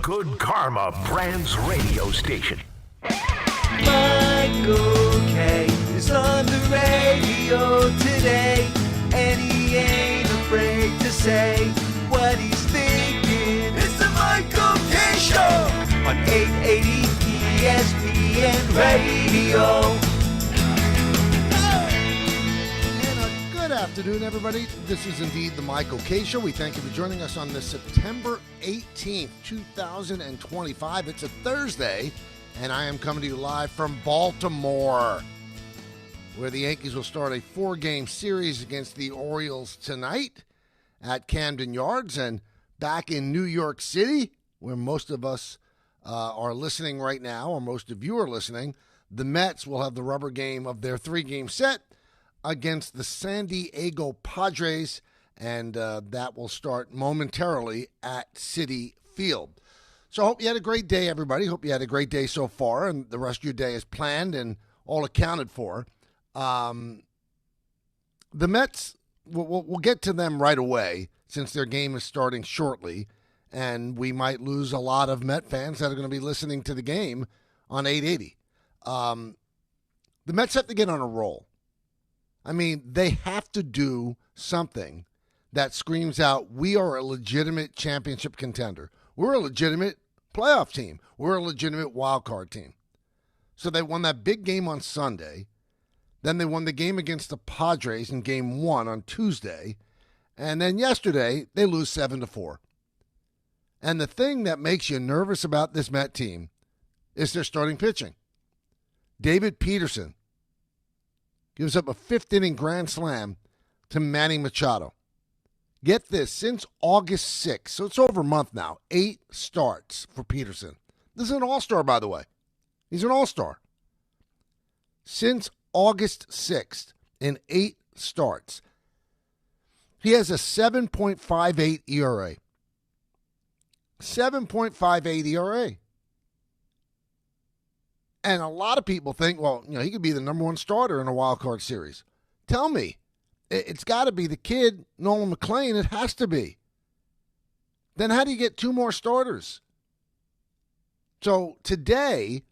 Good Karma Brands radio station. Michael K. is on the radio today, and he ain't afraid to say what he's thinking. It's the Michael K. Show on 880 ESPN Radio. Good afternoon, everybody. This is indeed the Michael K. Show. We thank you for joining us on this September 18th, 2025. It's a Thursday, and I am coming to you live from Baltimore, where the Yankees will start a 4-game series against the Orioles tonight at Camden Yards. And back in New York City, where most of us are listening right now, or most of you are listening, the Mets will have the rubber game of their 3-game set against the San Diego Padres, and that will start momentarily at Citi Field. So I hope you had a great day, everybody. Hope you had a great day so far, and the rest of your day is planned and all accounted for. The Mets, we'll get to them right away since their game is starting shortly, and we might lose a lot of Met fans that are going to be listening to the game on 880. The Mets have to get on a roll. I mean, they have to do something that screams out, we are a legitimate championship contender. We're a legitimate playoff team. We're a legitimate wild card team. So they won that big game on Sunday. Then they won the game against the Padres in game 1 on Tuesday. And then yesterday, they lose 7-4. And the thing that makes you nervous about this Met team is their starting pitching. David Peterson gives up a 5th-inning grand slam to Manny Machado. Get this, since August 6th, so it's over a month now, 8 starts for Peterson. This is an all-star, by the way. He's an all-star. Since August 6th, in 8 starts, he has a 7.58 ERA. 7.58 ERA. And a lot of people think, well, he could be the number 1 starter in a wild card series. Tell me, it's got to be the kid, Nolan McLean. It has to be. Then how do you get 2 more starters? So today,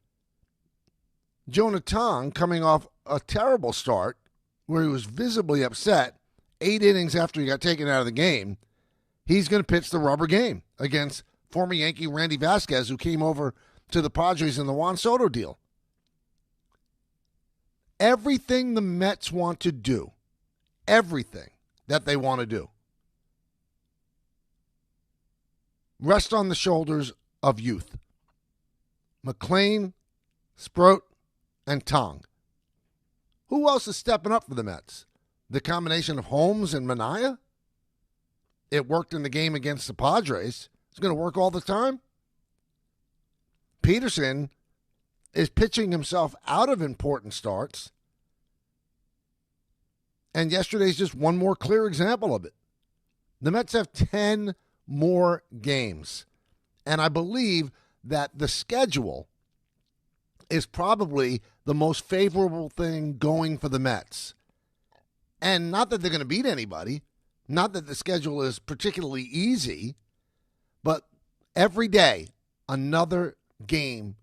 Jonah Tong, coming off a terrible start where he was visibly upset, 8 innings after he got taken out of the game, he's going to pitch the rubber game against former Yankee Randy Vasquez, who came over to the Padres in the Juan Soto deal. Everything the Mets want to do, everything that they want to do, rest on the shoulders of youth. McLean, Sproat, and Tong. Who else is stepping up for the Mets? The combination of Holmes and Minaya? It worked in the game against the Padres. It's going to work all the time. Peterson is pitching himself out of important starts. And yesterday's just one more clear example of it. The Mets have 10 more games. And I believe that the schedule is probably the most favorable thing going for the Mets. And not that they're going to beat anybody. Not that the schedule is particularly easy. But every day, another game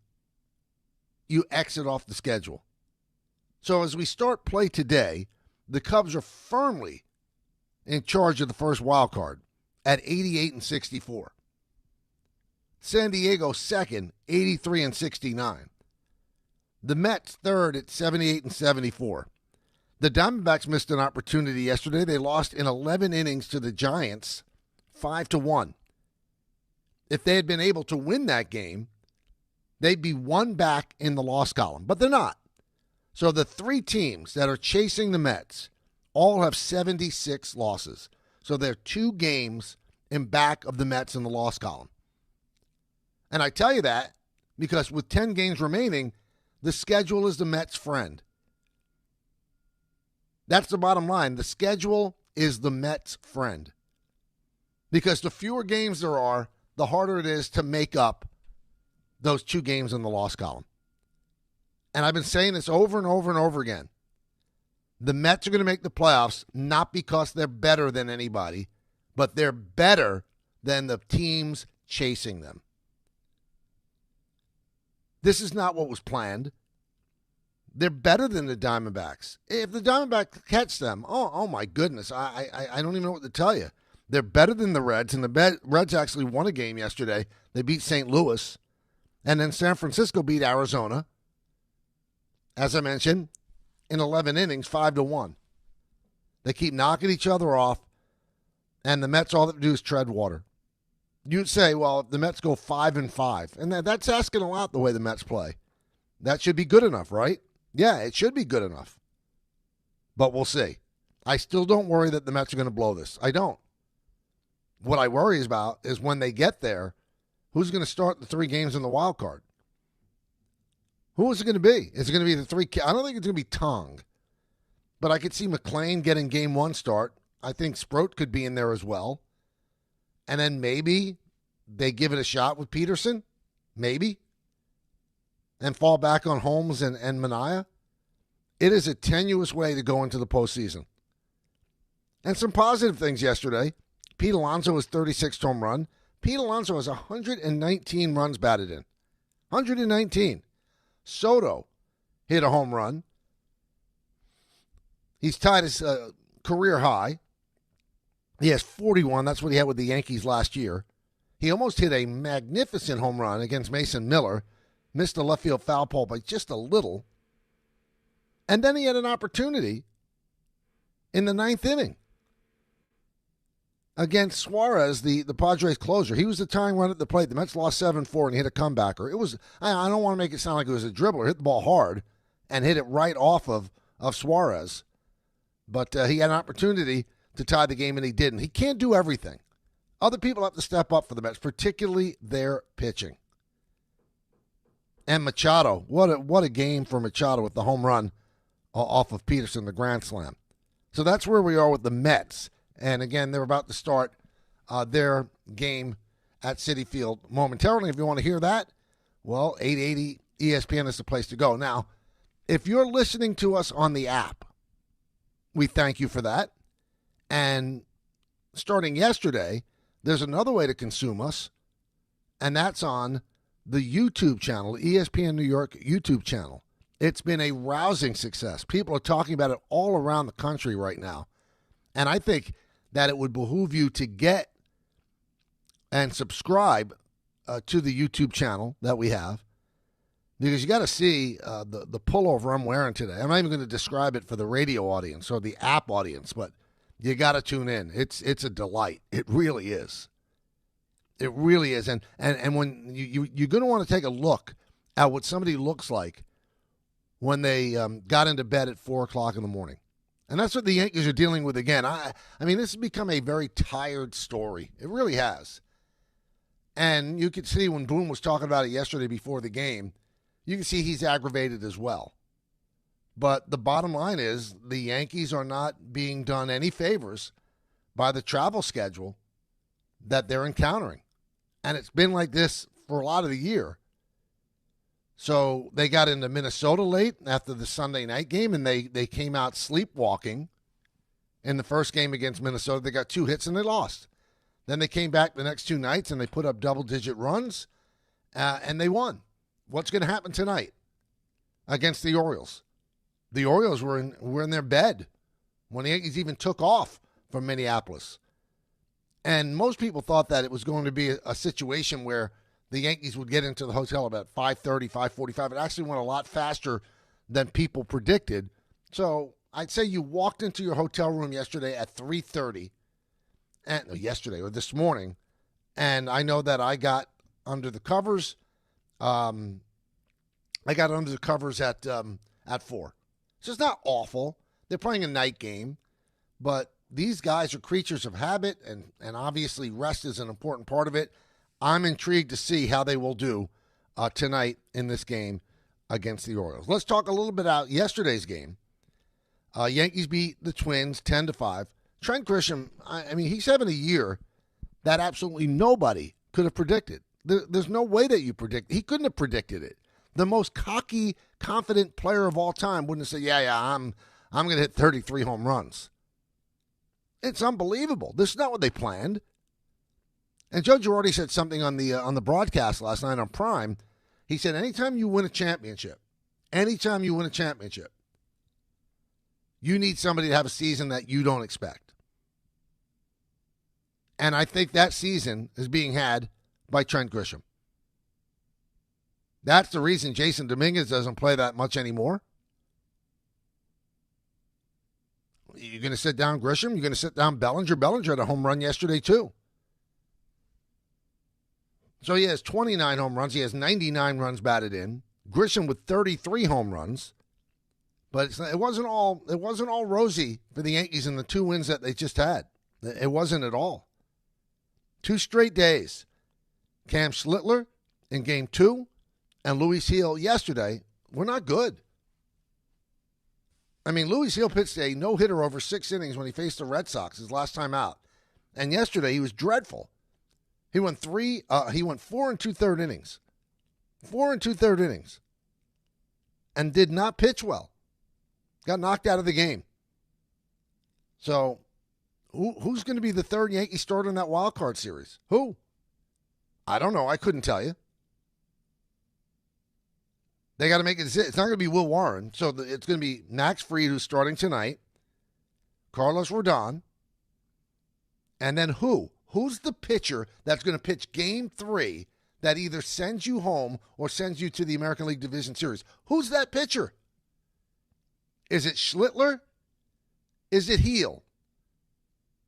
you exit off the schedule. So as we start play today, the Cubs are firmly in charge of the first wild card at 88-64. San Diego second, 83-69. The Mets third at 78-74. The Diamondbacks missed an opportunity yesterday. They lost in 11 innings to the Giants, 5-1. If they had been able to win that game, they'd be one back in the loss column, but they're not. So the 3 teams that are chasing the Mets all have 76 losses. So they're 2 games in back of the Mets in the loss column. And I tell you that because with 10 games remaining, the schedule is the Mets' friend. That's the bottom line. The schedule is the Mets' friend. Because the fewer games there are, the harder it is to make up those 2 games in the loss column. And I've been saying this over and over and over again. The Mets are going to make the playoffs not because they're better than anybody, but they're better than the teams chasing them. This is not what was planned. They're better than the Diamondbacks. If the Diamondbacks catch them, oh my goodness, I don't even know what to tell you. They're better than the Reds, and the Reds actually won a game yesterday. They beat St. Louis, and then San Francisco beat Arizona, as I mentioned, in 11 innings, 5-1. They keep knocking each other off, and the Mets, all they do is tread water. You'd say, well, if the Mets go 5-5, and that's asking a lot the way the Mets play. That should be good enough, right? Yeah, it should be good enough. But we'll see. I still don't worry that the Mets are going to blow this. I don't. What I worry about is when they get there, who's going to start the 3 games in the wild card? Who is it going to be? Is it going to be the 3? I don't think it's going to be Tong. But I could see McLean getting game 1 start. I think Sproat could be in there as well. And then maybe they give it a shot with Peterson. Maybe. And fall back on Holmes and Manaea. It is a tenuous way to go into the postseason. And some positive things yesterday. Pete Alonso was 36th home run. Pete Alonso has 119 runs batted in. 119. Soto hit a home run. He's tied his career high. He has 41. That's what he had with the Yankees last year. He almost hit a magnificent home run against Mason Miller. Missed a left field foul pole by just a little. And then he had an opportunity in the 9th inning against Suarez, the Padres closer. He was the tying run at the plate. The Mets lost 7-4 and he hit a comebacker. It was, I don't want to make it sound like it was a dribbler. Hit the ball hard and hit it right off of Suarez. But he had an opportunity to tie the game, and he didn't. He can't do everything. Other people have to step up for the Mets, particularly their pitching. And Machado, what a game for Machado with the home run off of Peterson, the grand slam. So that's where we are with the Mets. And again, they're about to start their game at Citi Field momentarily. If you want to hear that, well, 880 ESPN is the place to go. Now, if you're listening to us on the app, we thank you for that. And starting yesterday, there's another way to consume us, and that's on the YouTube channel, ESPN New York YouTube channel. It's been a rousing success. People are talking about it all around the country right now. And I think that it would behoove you to get and subscribe to the YouTube channel that we have, because you got to see the pullover I'm wearing today. I'm not even going to describe it for the radio audience or the app audience, but you got to tune in. It's a delight. It really is. It really is. And when you're going to want to take a look at what somebody looks like when they got into bed at 4 o'clock in the morning. And that's what the Yankees are dealing with again. I mean, this has become a very tired story. It really has. And you could see when Boone was talking about it yesterday before the game, you can see he's aggravated as well. But the bottom line is the Yankees are not being done any favors by the travel schedule that they're encountering. And it's been like this for a lot of the year. So they got into Minnesota late after the Sunday night game, and they came out sleepwalking in the first game against Minnesota. They got 2 hits, and they lost. Then they came back the next 2 nights, and they put up double-digit runs, and they won. What's going to happen tonight against the Orioles? The Orioles were in their bed when the Yankees even took off from Minneapolis. And most people thought that it was going to be a situation where the Yankees would get into the hotel about 5:30, 5:45. It actually went a lot faster than people predicted. So I'd say you walked into your hotel room yesterday at 3:30, yesterday or this morning, and I know that I got under the covers. I got under the covers at 4. So it's not awful. They're playing a night game, but these guys are creatures of habit, and obviously rest is an important part of it. I'm intrigued to see how they will do tonight in this game against the Orioles. Let's talk a little bit about yesterday's game. Yankees beat the Twins 10-5. Trent Grisham, I mean, he's having a year that absolutely nobody could have predicted. There's no way that you predict. He couldn't have predicted it. The most cocky, confident player of all time wouldn't have said, I'm going to hit 33 home runs. It's unbelievable. This is not what they planned. And Joe Girardi said something on the broadcast last night on Prime. He said, anytime you win a championship, you need somebody to have a season that you don't expect. And I think that season is being had by Trent Grisham. That's the reason Jason Dominguez doesn't play that much anymore. You're going to sit down Grisham? You're going to sit down Bellinger? Bellinger had a home run yesterday, too. So he has 29 home runs. He has 99 runs batted in. Grisham with 33 home runs. But it wasn't all rosy for the Yankees in the 2 wins that they just had. It wasn't at all. 2 straight days. Cam Schlittler in Game 2 and Luis Gil yesterday were not good. I mean, Luis Gil pitched a no-hitter over 6 innings when he faced the Red Sox his last time out. And yesterday he was dreadful. He went 4 2/3 innings. 4 2/3 innings. And did not pitch well. Got knocked out of the game. So, who's going to be the third Yankee starter in that wild card series? Who? I don't know. I couldn't tell you. They got to make it. It's not going to be Will Warren. So it's going to be Max Fried, who's starting tonight. Carlos Rodon. And then who? Who's the pitcher that's going to pitch Game 3 that either sends you home or sends you to the American League Division Series? Who's that pitcher? Is it Schlittler? Is it Gil?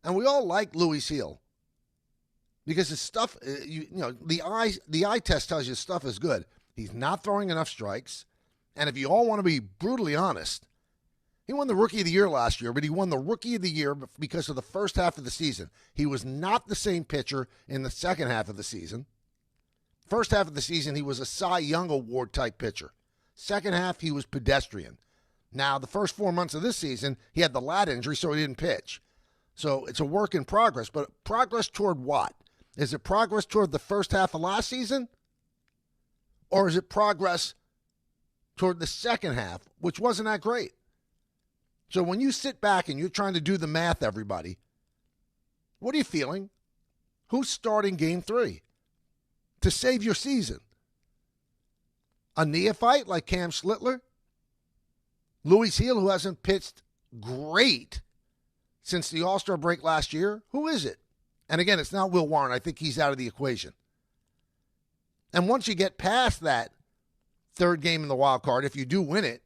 And we all like Luis Gil because his stuff, the eye test tells you his stuff is good. He's not throwing enough strikes. And if you all want to be brutally honest, he won the Rookie of the Year last year, but he won the Rookie of the Year because of the first half of the season. He was not the same pitcher in the second half of the season. First half of the season, he was a Cy Young Award type pitcher. Second half, he was pedestrian. Now, the first 4 months of this season, he had the lat injury, so he didn't pitch. So it's a work in progress, but progress toward what? Is it progress toward the first half of last season? Or is it progress toward the second half, which wasn't that great? So when you sit back and you're trying to do the math, everybody, what are you feeling? Who's starting Game 3 to save your season? A neophyte like Cam Schlittler? Luis Gil, who hasn't pitched great since the All-Star break last year? Who is it? And again, it's not Will Warren. I think he's out of the equation. And once you get past that third game in the wild card, if you do win it,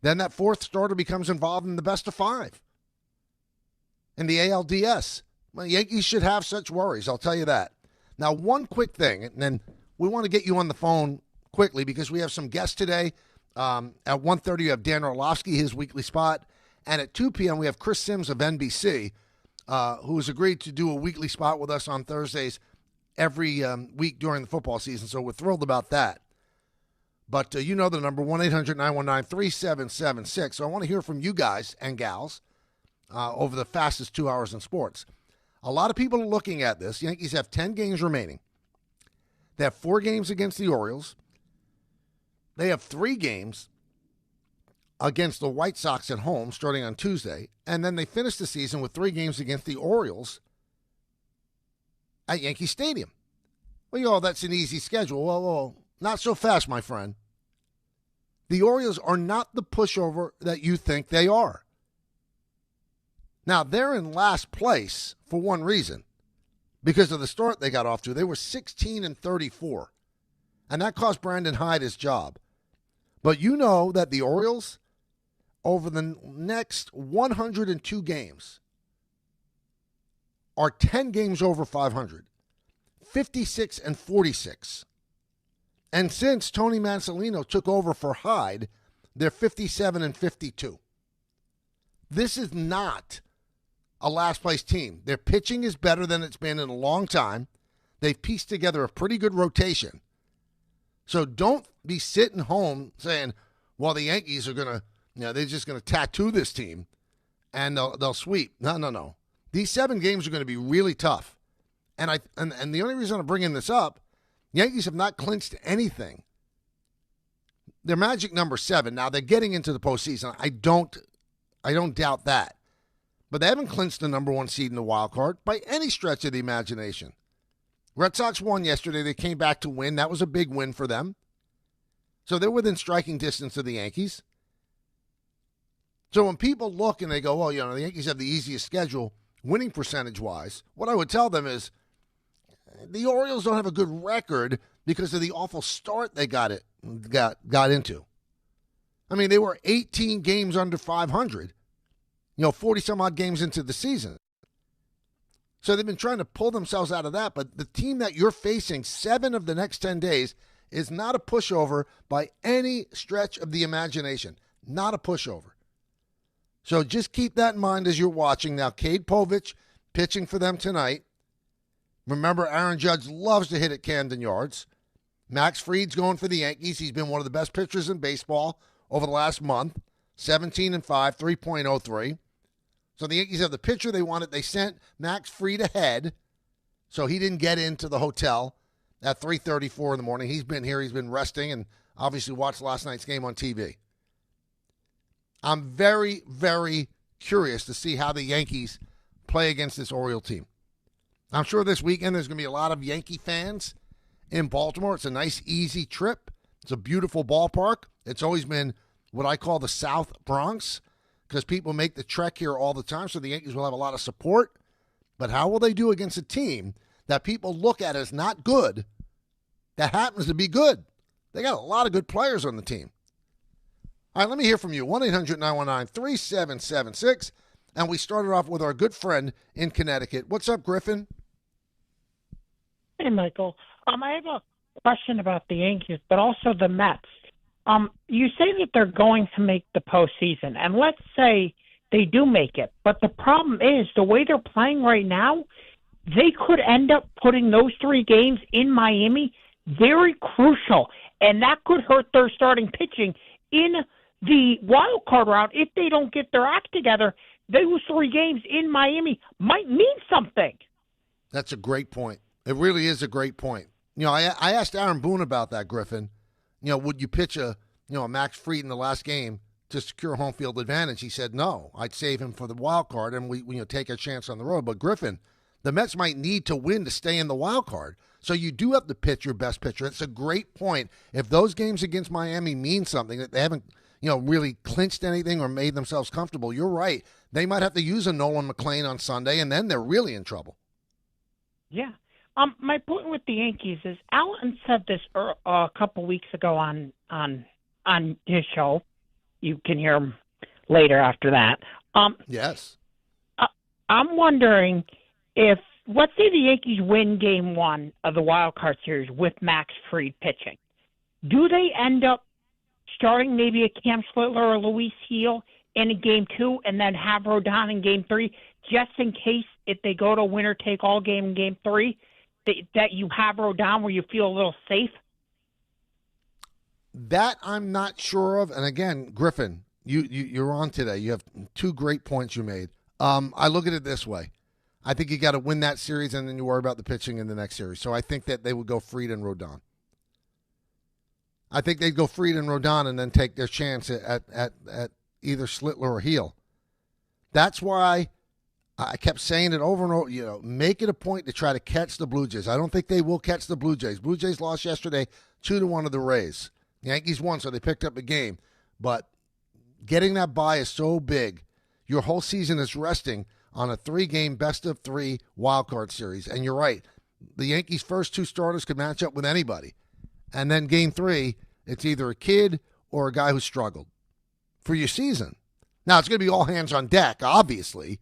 then that fourth starter becomes involved in the best of 5 in the ALDS. Well, the Yankees should have such worries, I'll tell you that. Now, one quick thing, and then we want to get you on the phone quickly because we have some guests today. At 1:30, you have Dan Orlovsky, his weekly spot. And at 2 p.m., we have Chris Simms of NBC, who has agreed to do a weekly spot with us on Thursdays every week during the football season. So we're thrilled about that. But you know the number, 1-800-919-3776. So I want to hear from you guys and gals over the fastest 2 hours in sports. A lot of people are looking at this. Yankees have 10 games remaining. They have 4 games against the Orioles. They have 3 games against the White Sox at home starting on Tuesday. And then they finish the season with 3 games against the Orioles at Yankee Stadium. Well, that's an easy schedule. Well, not so fast, my friend. The Orioles are not the pushover that you think they are. Now, they're in last place for one reason. Because of the start they got off to. They were 16-34. And that cost Brandon Hyde his job. But you know that the Orioles, over the next 102 games, are 10 games over 500. 56-46. And since Tony Mansolino took over for Hyde, they're 57-52. This is not a last-place team. Their pitching is better than it's been in a long time. They've pieced together a pretty good rotation. So don't be sitting home saying, well, the Yankees are going to, they're just going to tattoo this team and they'll sweep. No. These 7 games are going to be really tough. And the only reason I'm bringing this up, Yankees have not clinched anything. Their magic number 7. Now they're getting into the postseason. I don't doubt that. But they haven't clinched the number 1 seed in the wild card by any stretch of the imagination. Red Sox won yesterday. They came back to win. That was a big win for them. So they're within striking distance of the Yankees. So when people look and they go, well, the Yankees have the easiest schedule, winning percentage-wise, what I would tell them is the Orioles don't have a good record because of the awful start they got into. I mean, they were 18 games under 500, 40-some-odd games into the season. So they've been trying to pull themselves out of that, but the team that you're facing 7 of the next 10 days is not a pushover by any stretch of the imagination. Not a pushover. So just keep that in mind as you're watching. Now, Cade Povich pitching for them tonight. Remember, Aaron Judge loves to hit at Camden Yards. Max Fried's going for the Yankees. He's been one of the best pitchers in baseball over the last month. 17-5, 3.03. So the Yankees have the pitcher they wanted. They sent Max Fried ahead, so he didn't get into the hotel at 3:34 in the morning. He's been here. He's been resting and obviously watched last night's game on TV. I'm very, very curious to see how the Yankees play against this Oriole team. I'm sure this weekend there's going to be a lot of Yankee fans in Baltimore. It's a nice, easy trip. It's a beautiful ballpark. It's always been what I call the South Bronx because people make the trek here all the time, so the Yankees will have a lot of support. But how will they do against a team that people look at as not good that happens to be good? They got a lot of good players on the team. All right, let me hear from you. 1-800-919-3776. And we started off with our good friend in Connecticut. What's up, Griffin? Hey, Michael. I have a question about the Yankees, but also the Mets. You say that they're going to make the postseason, and let's say they do make it. But the problem is the way they're playing right now, they could end up putting those 3 games in Miami very crucial, and that could hurt their starting pitching in the wild card round if they don't get their act together. Those 3 games in Miami might mean something. That's a great point. It really is a great point. I asked Aaron Boone about that, Griffin. Would you pitch a Max Fried in the last game to secure home field advantage? He said no. I'd save him for the wild card and we take a chance on the road. But Griffin, the Mets might need to win to stay in the wild card. So you do have to pitch your best pitcher. It's a great point. If those games against Miami mean something, that they haven't really clinched anything or made themselves comfortable, you're right. They might have to use a Nolan McLean on Sunday, and then they're really in trouble. Yeah. My point with the Yankees is Alan said this a couple weeks ago on his show. You can hear him later after that. Yes. I'm wondering if, let's say the Yankees win Game 1 of the wild card series with Max Fried pitching. Do they end up starting maybe a Cam Schlittler or Luis Heel in a Game 2 and then have Rodon in Game 3 just in case if they go to winner-take-all game in Game 3 that you have Rodon where you feel a little safe? That I'm not sure of. And again, Griffin, you're on today. You have 2 great points you made. I look at it this way. I think you got to win that series and then you worry about the pitching in the next series. So I think that they would go Fried and Rodon. I think they'd go Fried and Rodon and then take their chance at either Schlittler or Heel. That's why I kept saying it over and over, make it a point to try to catch the Blue Jays. I don't think they will catch the Blue Jays. Blue Jays lost yesterday 2-1 to the Rays. The Yankees won, so they picked up a game. But getting that bye is so big. Your whole season is resting on a 3-game best-of-3 wildcard series. And you're right. The Yankees' first 2 starters could match up with anybody. And then Game 3, it's either a kid or a guy who struggled for your season. Now, it's going to be all hands on deck, obviously,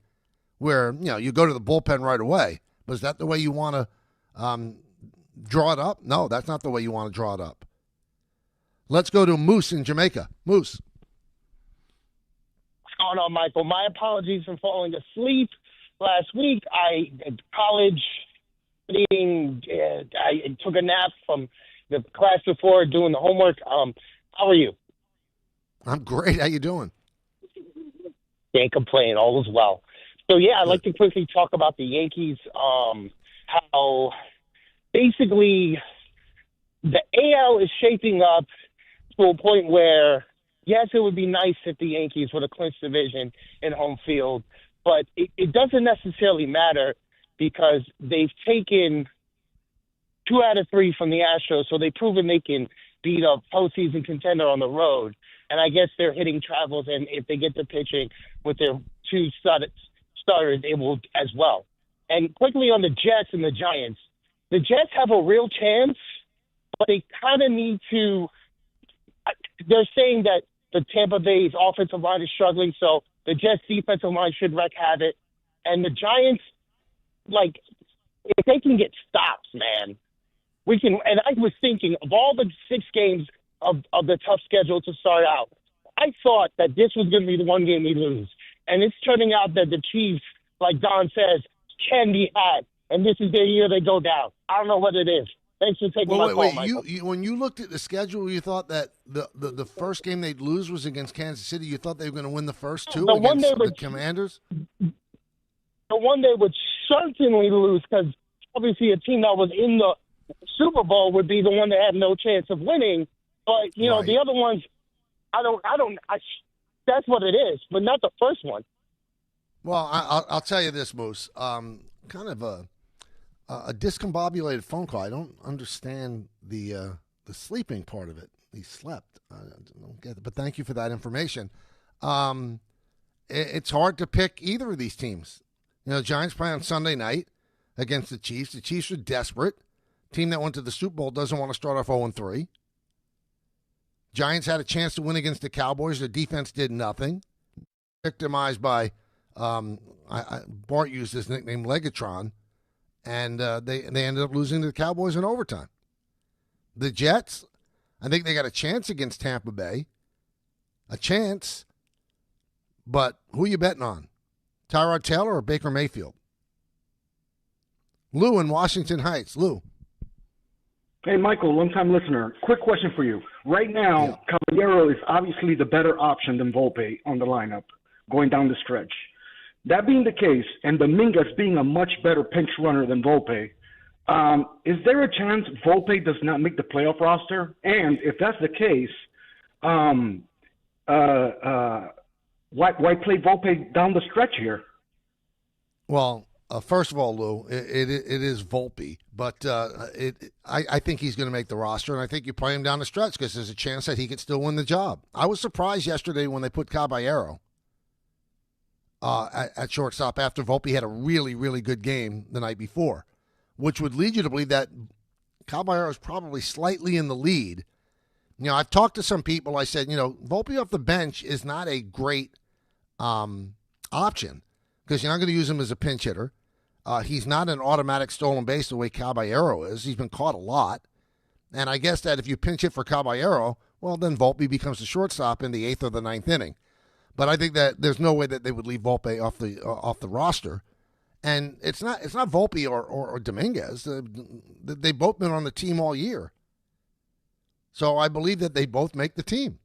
where, you go to the bullpen right away. But is that the way you want to draw it up? No, that's not the way you want to draw it up. Let's go to Moose in Jamaica. Moose. What's going on, Michael? My apologies for falling asleep last week. I college studying. I took a nap from the class before doing the homework. How are you? I'm great. How you doing? Can't complain. All is well. So, I'd like to quickly talk about the Yankees, how basically the AL is shaping up to a point where, yes, it would be nice if the Yankees were to clinch division in home field, but it doesn't necessarily matter because they've taken 2 out of 3 from the Astros, so they've proven they can beat a postseason contender on the road. And I guess they're hitting travels, and if they get the pitching with their 2 starters, it will as well. And quickly on the Jets and the Giants, the Jets have a real chance, but they kind of need to – they're saying that the Tampa Bay's offensive line is struggling, so the Jets' defensive line should wreak havoc. And the Giants, like, if they can get stops, man, we can – and I was thinking, of all the 6 games – of the tough schedule to start out, I thought that this was going to be the one game we lose. And it's turning out that the Chiefs, like Don says, can be had. And this is their year they go down. I don't know what it is. Thanks for taking my call, Michael. You, when you looked at the schedule, you thought that the first game they'd lose was against Kansas City. You thought they were going to win the first 2 against the Commanders? The one they would certainly lose, because obviously a team that was in the Super Bowl would be the one that had no chance of winning. But, you know, right. The other ones, that's what it is, but not the first one. Well, I'll tell you this, Moose. Kind of a discombobulated phone call. I don't understand the sleeping part of it. He slept. I don't get it, but thank you for that information. It's hard to pick either of these teams. You know, the Giants play on Sunday night against the Chiefs. The Chiefs are desperate. Team that went to the Super Bowl doesn't want to start off 0-3. Giants had a chance to win against the Cowboys. Their defense did nothing. Victimized by, Bart used his nickname, Legatron, and they ended up losing to the Cowboys in overtime. The Jets, I think they got a chance against Tampa Bay. A chance, but who are you betting on? Tyrod Taylor or Baker Mayfield? Lou in Washington Heights. Lou. Hey, Michael, long-time listener. Quick question for you. Right now, Caballero is obviously the better option than Volpe on the lineup going down the stretch. That being the case, and Dominguez being a much better pinch runner than Volpe, is there a chance Volpe does not make the playoff roster? And if that's the case, why play Volpe down the stretch here? Well, first of all, Lou, it is Volpe, but I think he's going to make the roster, and I think you play him down the stretch because there's a chance that he could still win the job. I was surprised yesterday when they put Caballero at shortstop after Volpe had a really, really good game the night before, which would lead you to believe that Caballero is probably slightly in the lead. You know, I've talked to some people. I said, you know, Volpe off the bench is not a great option because you're not going to use him as a pinch hitter. He's not an automatic stolen base the way Caballero is. He's been caught a lot. And I guess that if you pinch hit for Caballero, well, then Volpe becomes the shortstop in the 8th or the 9th inning. But I think that there's no way that they would leave Volpe off the roster. And it's not Volpe or Dominguez. They've both been on the team all year. So I believe that they both make the team.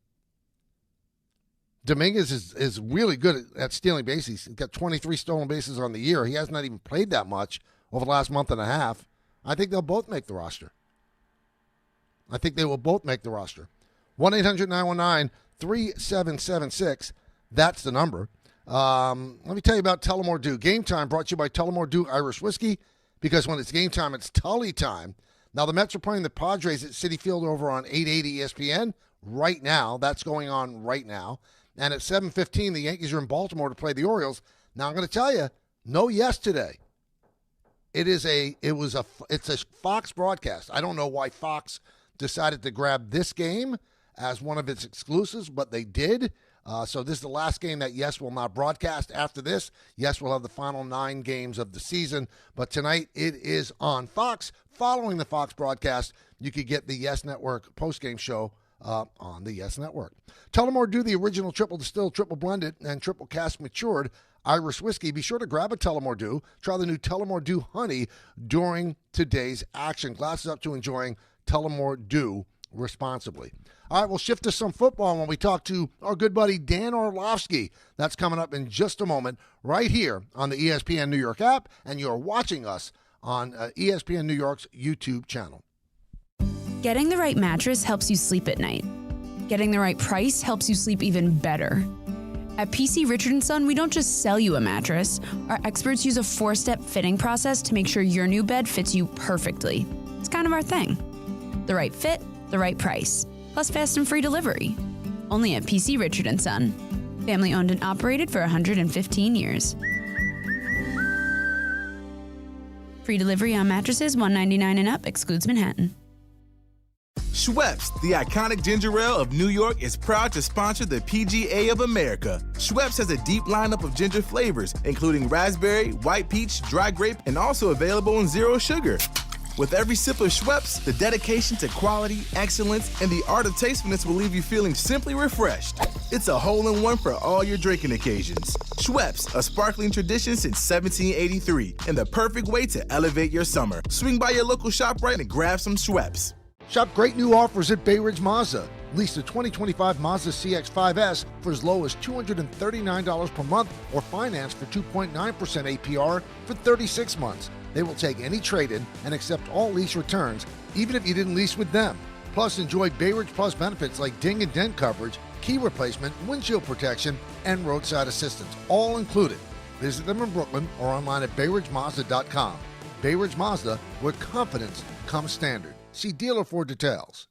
Dominguez is really good at stealing bases. He's got 23 stolen bases on the year. He has not even played that much over the last month and a half. I think they'll both make the roster. I think they will both make the roster. 1-800-919-3776. That's the number. Let me tell you about Tullamore Dew. Game Time brought to you by Tullamore Dew Irish Whiskey, because when it's game time, it's Tully time. Now, the Mets are playing the Padres at Citi Field over on 880 ESPN right now. That's going on right now. And at 7:15, the Yankees are in Baltimore to play the Orioles. Now, I'm going to tell you, no yes today. It's a Fox broadcast. I don't know why Fox decided to grab this game as one of its exclusives, but they did. So this is the last game that Yes will not broadcast. After this, Yes will have the final 9 games of the season. But tonight it is on Fox. Following the Fox broadcast, you could get the Yes Network postgame show on the Yes Network. Tullamore Dew, the original triple distilled, triple blended, and triple cask matured Irish whiskey. Be sure to grab a Tullamore Dew. Try the new Tullamore Dew Honey during today's action. Glasses up to enjoying Tullamore Dew responsibly. All right, we'll shift to some football when we talk to our good buddy Dan Orlovsky. That's coming up in just a moment right here on the ESPN New York app, and you're watching us on ESPN New York's YouTube channel. Getting the right mattress helps you sleep at night. Getting the right price helps you sleep even better. At PC Richard & Son, we don't just sell you a mattress. Our experts use a 4-step fitting process to make sure your new bed fits you perfectly. It's kind of our thing. The right fit, the right price, plus fast and free delivery. Only at PC Richard & Son. Family owned and operated for 115 years. Free delivery on mattresses $199 and up, excludes Manhattan. Schweppes, the iconic ginger ale of New York, is proud to sponsor the PGA of America. Schweppes has a deep lineup of ginger flavors, including raspberry, white peach, dry grape, and also available in zero sugar. With every sip of Schweppes, the dedication to quality, excellence, and the art of tastefulness will leave you feeling simply refreshed. It's a hole-in-one for all your drinking occasions. Schweppes, a sparkling tradition since 1783, and the perfect way to elevate your summer. Swing by your local ShopRite and grab some Schweppes. Shop great new offers at Bay Ridge Mazda. Lease the 2025 Mazda CX-5S for as low as $239 per month or finance for 2.9% APR for 36 months. They will take any trade-in and accept all lease returns, even if you didn't lease with them. Plus, enjoy Bay Ridge Plus benefits like ding and dent coverage, key replacement, windshield protection, and roadside assistance, all included. Visit them in Brooklyn or online at BayRidgeMazda.com. Bay Ridge Mazda, where confidence comes standard. See dealer for details.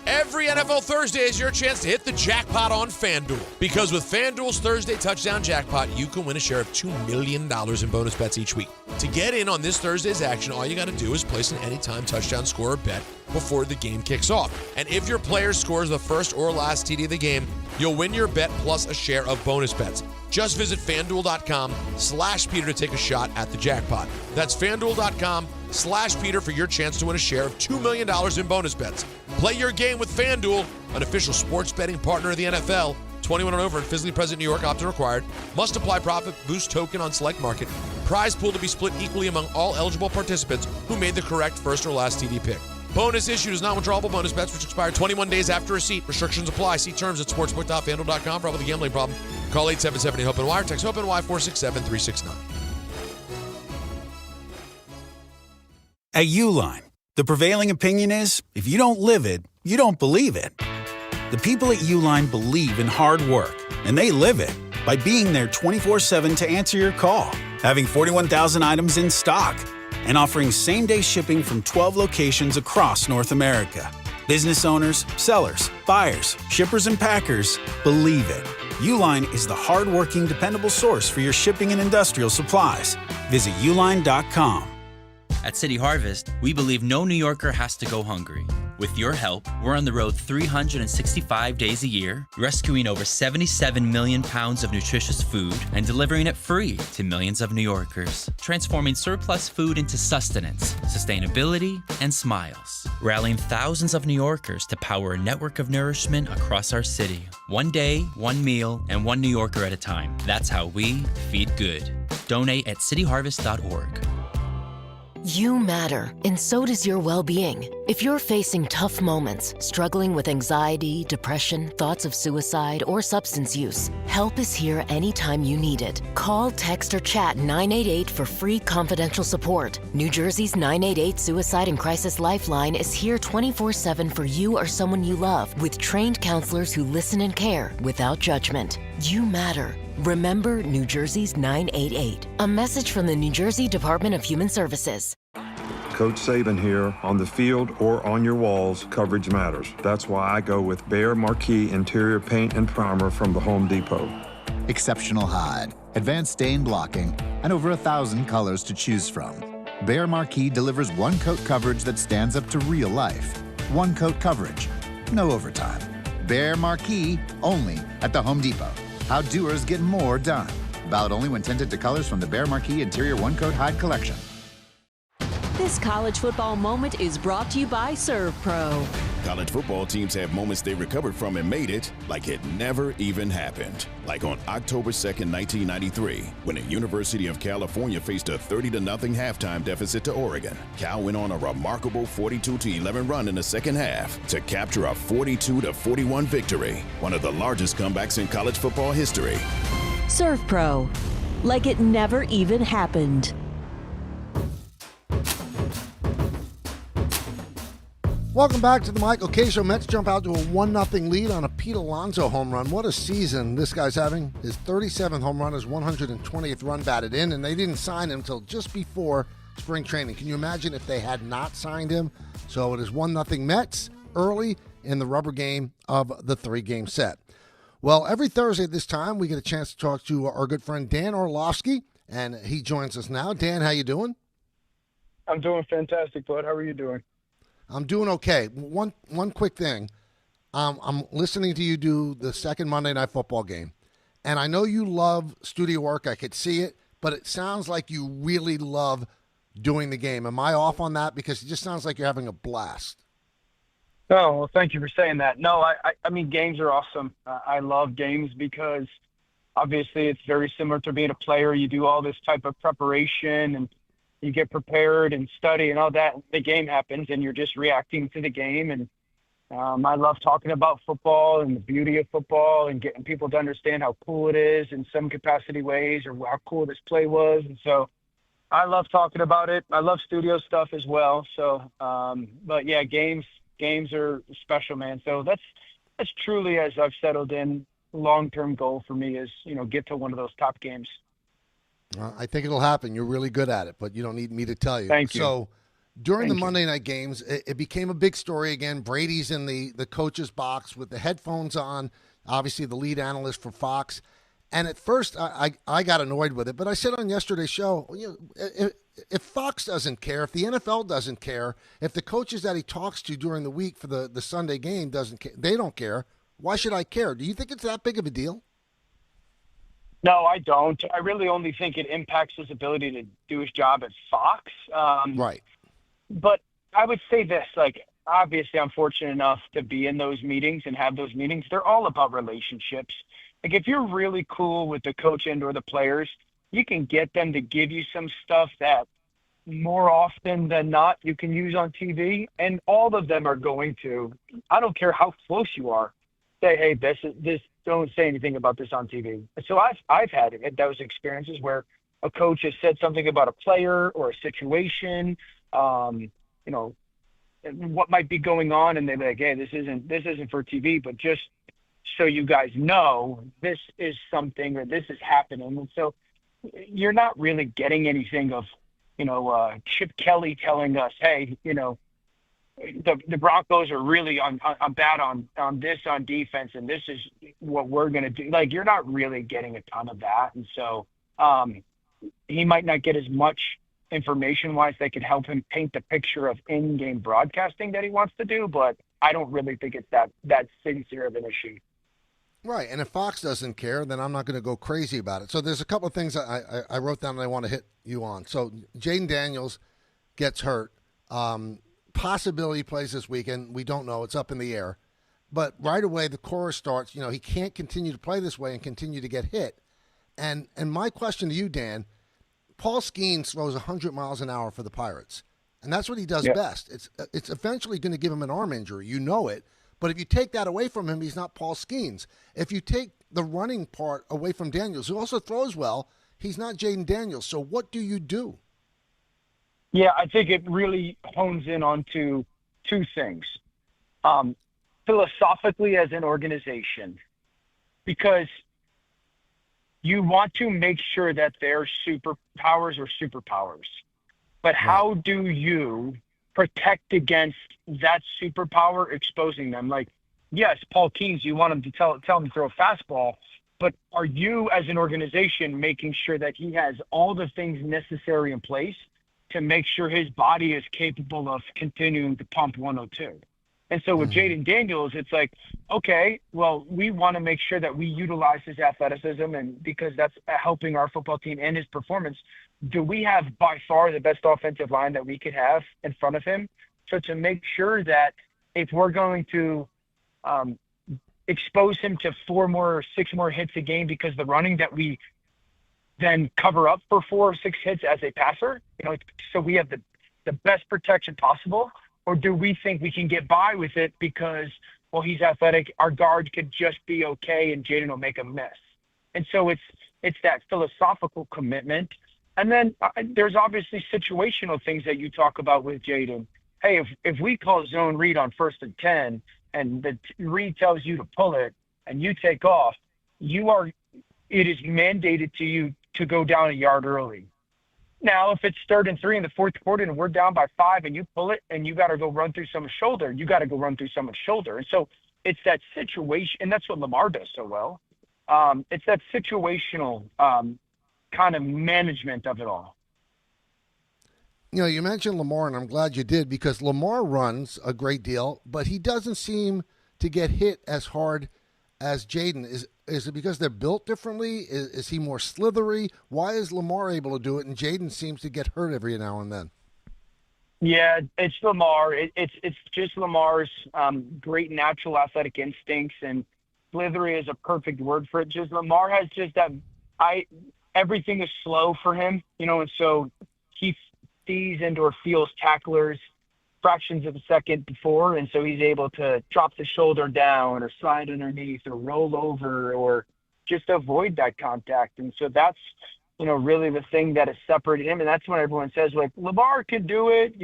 Every NFL Thursday is your chance to hit the jackpot on FanDuel. Because with FanDuel's Thursday Touchdown Jackpot, you can win a share of $2 million in bonus bets each week. To get in on this Thursday's action, all you got to do is place an anytime touchdown scorer bet before the game kicks off. And if your player scores the first or last TD of the game, you'll win your bet plus a share of bonus bets. Just visit FanDuel.com/Peter to take a shot at the jackpot. That's FanDuel.com/Peter for your chance to win a share of $2 million in bonus bets. Play your game with FanDuel, an official sports betting partner of the NFL. 21 and over in physically present New York, opt-in required. Must apply profit boost token on select market. Prize pool to be split equally among all eligible participants who made the correct first or last TD pick. Bonus issued is non-withdrawable bonus bets which expire 21 days after receipt. Restrictions apply. See terms at sportsbook.fanduel.com. For all with a gambling problem, call 877-HOPE-NY or text HOPE-NY 467-369. At Uline, the prevailing opinion is, if you don't live it, you don't believe it. The people at Uline believe in hard work, and they live it by being there 24/7 to answer your call, having 41,000 items in stock, and offering same-day shipping from 12 locations across North America. Business owners, sellers, buyers, shippers, and packers believe it. Uline is the hard-working, dependable source for your shipping and industrial supplies. Visit uline.com. At City Harvest, we believe no New Yorker has to go hungry. With your help, we're on the road 365 days a year, rescuing over 77 million pounds of nutritious food and delivering it free to millions of New Yorkers, transforming surplus food into sustenance, sustainability, and smiles, rallying thousands of New Yorkers to power a network of nourishment across our city. One day, one meal, and one New Yorker at a time. That's how we feed good. Donate at cityharvest.org. You matter, and so does your well-being. If you're facing tough moments, struggling with anxiety, depression, thoughts of suicide, or substance use, help is here anytime you need it. Call, text, or chat 988 for free confidential support. New Jersey's 988 Suicide and Crisis Lifeline is here 24/7 for you or someone you love, with trained counselors who listen and care without judgment. You matter. Remember New Jersey's 988. A message from the New Jersey Department of Human Services. Coach Saban here. On the field or on your walls, coverage matters. That's why I go with Behr Marquee Interior Paint and Primer from the Home Depot. Exceptional hide, advanced stain blocking, and over 1,000 colors to choose from. Behr Marquee delivers one-coat coverage that stands up to real life. One-coat coverage, no overtime. Behr Marquee, only at the Home Depot. How doers get more done. Valid only when tinted to colors from the Behr Marquee Interior One-Coat Hide Collection. This college football moment is brought to you by ServPro. College football teams have moments they recovered from and made it like it never even happened. Like on October 2nd, 1993, when the University of California faced a 30-0 halftime deficit to Oregon. Cal went on a remarkable 42-11 run in the second half to capture a 42-41 victory, one of the largest comebacks in college football history. ServPro, like it never even happened. Welcome back to the Michael K. Show. Mets jump out to a 1-0 lead on a Pete Alonso home run. What a season this guy's having. His 37th home run, his 120th run batted in, and they didn't sign him until just before spring training. Can you imagine if they had not signed him? So it is 1-0 Mets early in the rubber game of the 3-game set. Well, every Thursday at this time, we get a chance to talk to our good friend Dan Orlovsky, and he joins us now. Dan, how you doing? I'm doing fantastic, bud. How are you doing? I'm doing okay. One quick thing. I'm listening to you do the second Monday Night Football game, and I know you love studio work. I could see it, but it sounds like you really love doing the game. Am I off on that? Because it just sounds like you're having a blast. Oh, well, thank you for saying that. No, I mean, games are awesome. I love games because obviously it's very similar to being a player. You do all this type of preparation and you get prepared and study and all that. The game happens and you're just reacting to the game. And I love talking about football and the beauty of football and getting people to understand how cool it is in some capacity ways or how cool this play was. And so I love talking about it. I love studio stuff as well. So, but yeah, games are special, man. So that's truly, as I've settled in, long-term goal for me is, get to one of those top games. I think it'll happen. You're really good at it, but you don't need me to tell you. Thank you. So during the Monday night games, it became a big story again. Brady's in the coach's box with the headphones on, obviously the lead analyst for Fox. And at first, I got annoyed with it, but I said on yesterday's show, if Fox doesn't care, if the NFL doesn't care, if the coaches that he talks to during the week for the Sunday game doesn't care, they don't care, why should I care? Do you think it's that big of a deal? No, I don't. I really only think it impacts his ability to do his job at Fox. Right. But I would say this, obviously I'm fortunate enough to be in those meetings and have those meetings. They're all about relationships. If you're really cool with the coach and or the players, you can get them to give you some stuff that more often than not you can use on TV. And all of them are going to, I don't care how close you are, say, hey, this don't say anything about this on TV. So I've had those experiences where a coach has said something about a player or a situation, what might be going on, and they're like, hey, this isn't for TV, but just so you guys know, this is something or this is happening. And so you're not really getting anything of, Chip Kelly telling us, hey, the Broncos are really on bad on this on defense, and this is what we're going to do. You're not really getting a ton of that. And so he might not get as much information-wise that could help him paint the picture of in-game broadcasting that he wants to do, but I don't really think it's that sincere of an issue. Right, and if Fox doesn't care, then I'm not going to go crazy about it. So there's a couple of things I wrote down and I want to hit you on. So Jaden Daniels gets hurt. Possibility plays this weekend. We don't know. It's up in the air. But right away, the chorus starts, he can't continue to play this way and continue to get hit. And my question to you, Dan, Paul Skeens throws 100 miles an hour for the Pirates. And that's what he does best. It's eventually going to give him an arm injury. You know it. But if you take that away from him, he's not Paul Skeens. If you take the running part away from Daniels, who also throws well, he's not Jaden Daniels. So what do you do? Yeah, I think it really hones in onto two things. Philosophically as an organization, because you want to make sure that their superpowers are superpowers. But how do you protect against that superpower exposing them? Yes, Paul Skeens, you want him to tell him to throw a fastball, but are you as an organization making sure that he has all the things necessary in place to make sure his body is capable of continuing to pump 102? And so with Jaden Daniels, it's okay, well, we want to make sure that we utilize his athleticism, and because that's helping our football team and his performance. Do we have by far the best offensive line that we could have in front of him? So to make sure that if we're going to expose him to 4 more or 6 more hits a game because the running that we then cover up for 4 or 6 hits as a passer, so we have the best protection possible? Or do we think we can get by with it because, well, he's athletic, our guard could just be okay and Jaden will make a miss? And so it's that philosophical commitment. And then there's obviously situational things that you talk about with Jaden. Hey, if we call zone read on 1st and 10 and the read tells you to pull it and you take off, it is mandated to you to go down a yard early. Now, if it's 3rd and 3 in the fourth quarter and we're down by 5 and you pull it and you got to go run through someone's shoulder, you got to go run through someone's shoulder. And so it's that situation, and that's what Lamar does so well. It's that situational kind of management of it all. You know, you mentioned Lamar, and I'm glad you did, because Lamar runs a great deal, but he doesn't seem to get hit as hard as Jaden. Is it because they're built differently? Is he more slithery? Why is Lamar able to do it, and Jaden seems to get hurt every now and then? Yeah, it's Lamar. It's just Lamar's great natural athletic instincts, and slithery is a perfect word for it. Just Lamar has just that. Everything is slow for him, and so he sees and or feels tacklers fractions of a second before, and so he's able to drop the shoulder down or slide underneath or roll over or just avoid that contact. And so that's, really the thing that has separated him. And that's when everyone says, like, Lamar can do it,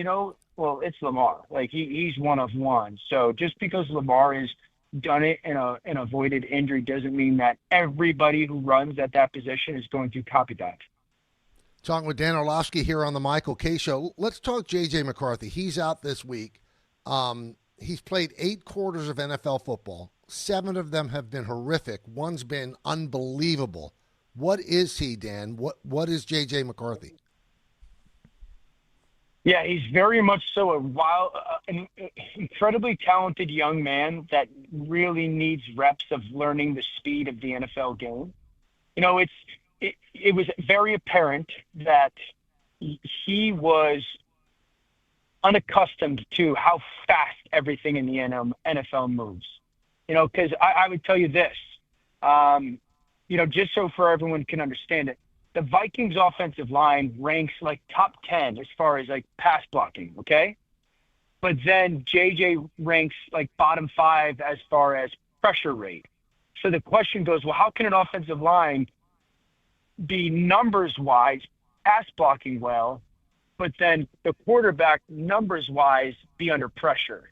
well, it's Lamar. Like, he's one of one. So just because Lamar has done it and avoided injury doesn't mean that everybody who runs at that position is going to copy that. Talking with Dan Orlovsky here on the Michael K. Show. Let's talk J.J. McCarthy. He's out this week. He's played 8 quarters of NFL football. 7 of them have been horrific. One's been unbelievable. What is he, Dan? What is J.J. McCarthy? Yeah, he's very much so an incredibly talented young man that really needs reps of learning the speed of the NFL game. It was very apparent that he was unaccustomed to how fast everything in the NFL moves. Because I would tell you this, just so for everyone can understand it, the Vikings offensive line ranks like top 10 as far as like pass blocking, okay? But then JJ ranks like bottom 5 as far as pressure rate. So the question goes, well, how can an offensive line be numbers-wise, pass blocking well, but then the quarterback numbers-wise be under pressure?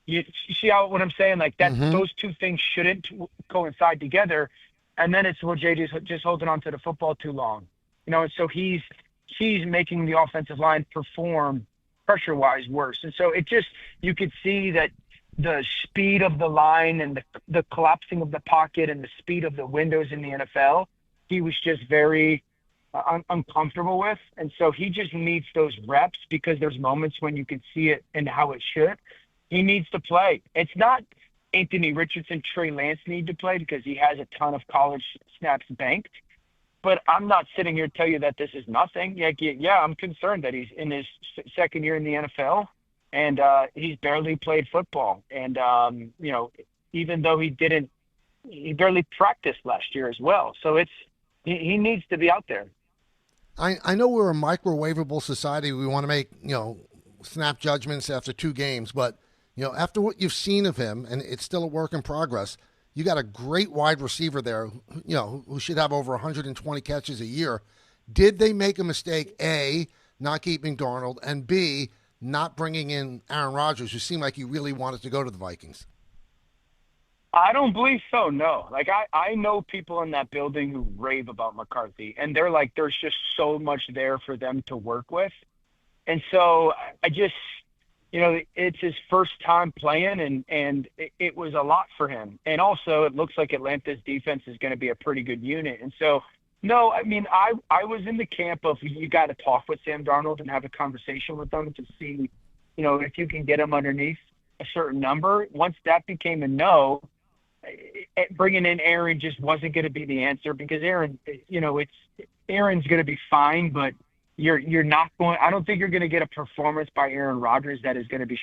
You see what I'm saying? Like that, those two things shouldn't coincide together. And then it's, well, JJ's just holding on to the football too long. And so he's making the offensive line perform pressure-wise worse. And so it just, you could see that the speed of the line and the collapsing of the pocket and the speed of the windows in the NFL, he was just very uncomfortable with. And so he just needs those reps, because there's moments when you can see it and how it should. He needs to play. It's not Anthony Richardson, Trey Lance need to play because he has a ton of college snaps banked. But I'm not sitting here to tell you that this is nothing. Yeah, I'm concerned that he's in his second year in the NFL, and he's barely played football. And, even though he barely practiced last year as well. So he needs to be out there. I know we're a microwavable society. We want to make, snap judgments after 2 games, but after what you've seen of him, and it's still a work in progress, you got a great wide receiver there, who should have over 120 catches a year. Did they make a mistake, A, not keeping Darnold, and B, not bringing in Aaron Rodgers, who seemed like he really wanted to go to the Vikings? I don't believe so, no. Like, I know people in that building who rave about McCarthy, and they're like, there's just so much there for them to work with. And so I just... it's his first time playing, and it was a lot for him. And also, it looks like Atlanta's defense is going to be a pretty good unit. And so, no, I mean, I was in the camp of you got to talk with Sam Darnold and have a conversation with him to see, if you can get him underneath a certain number. Once that became a no, bringing in Aaron just wasn't going to be the answer, because Aaron's going to be fine, but you're not going. I don't think you're going to get a performance by Aaron Rodgers that is going to be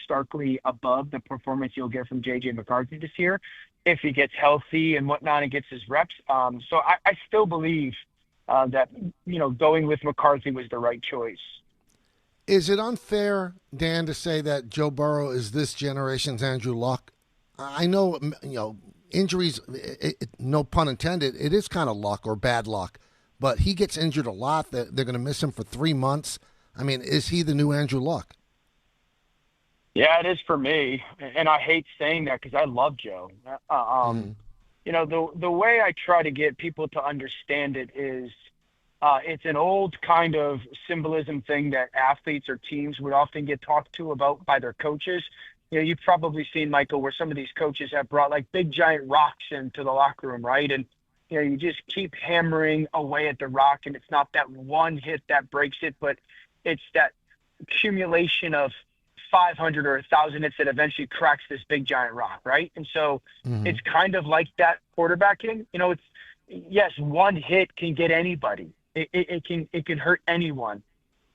starkly above the performance you'll get from J.J. McCarthy this year, if he gets healthy and whatnot and gets his reps. So I still believe that going with McCarthy was the right choice. Is it unfair, Dan, to say that Joe Burrow is this generation's Andrew Luck? I know injuries. No pun intended. It is kind of luck or bad luck. But he gets injured a lot. They're going to miss him for 3 months. I mean, is he the new Andrew Luck? Yeah, it is for me. And I hate saying that because I love Joe. The way I try to get people to understand it is It's an old kind of symbolism thing that athletes or teams would often get talked to about by their coaches. You've probably seen, Michael, where some of these coaches have brought like big giant rocks into the locker room, right? And you just keep hammering away at the rock, and it's not that one hit that breaks it, but it's that accumulation of 500 or 1,000 hits that eventually cracks this big giant rock, right? And so it's kind of like that quarterbacking. It's yes, one hit can get anybody. It can hurt anyone,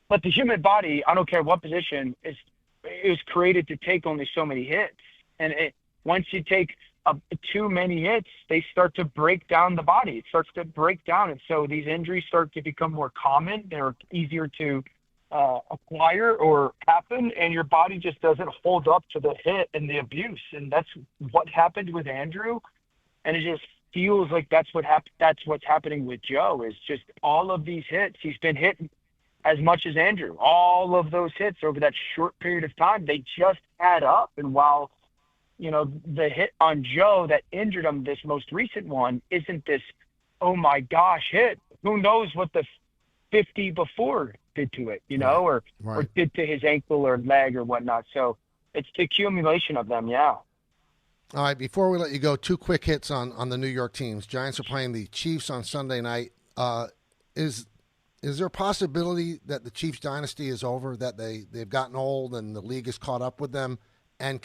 but the human body, I don't care what position, is created to take only so many hits, and once you take too many hits, they start to break down the body. It starts to break down, and so these injuries start to become more common. They're easier to acquire or happen, and your body just doesn't hold up to the hit and the abuse, and that's what happened with Andrew, and it just feels like that's what's happening with Joe. Is just all of these hits. He's been hit as much as Andrew. All of those hits over that short period of time, they just add up. And while the hit on Joe that injured him, this most recent one, isn't this oh my gosh hit, who knows what the 50 before did to it, or did to his ankle or leg or whatnot. So it's the accumulation of them. Yeah. All right, before we let you go, 2 quick hits on the New York teams. Giants are playing the Chiefs on Sunday night. Is there a possibility that the Chiefs dynasty is over, that they've gotten old and the league has caught up with them? And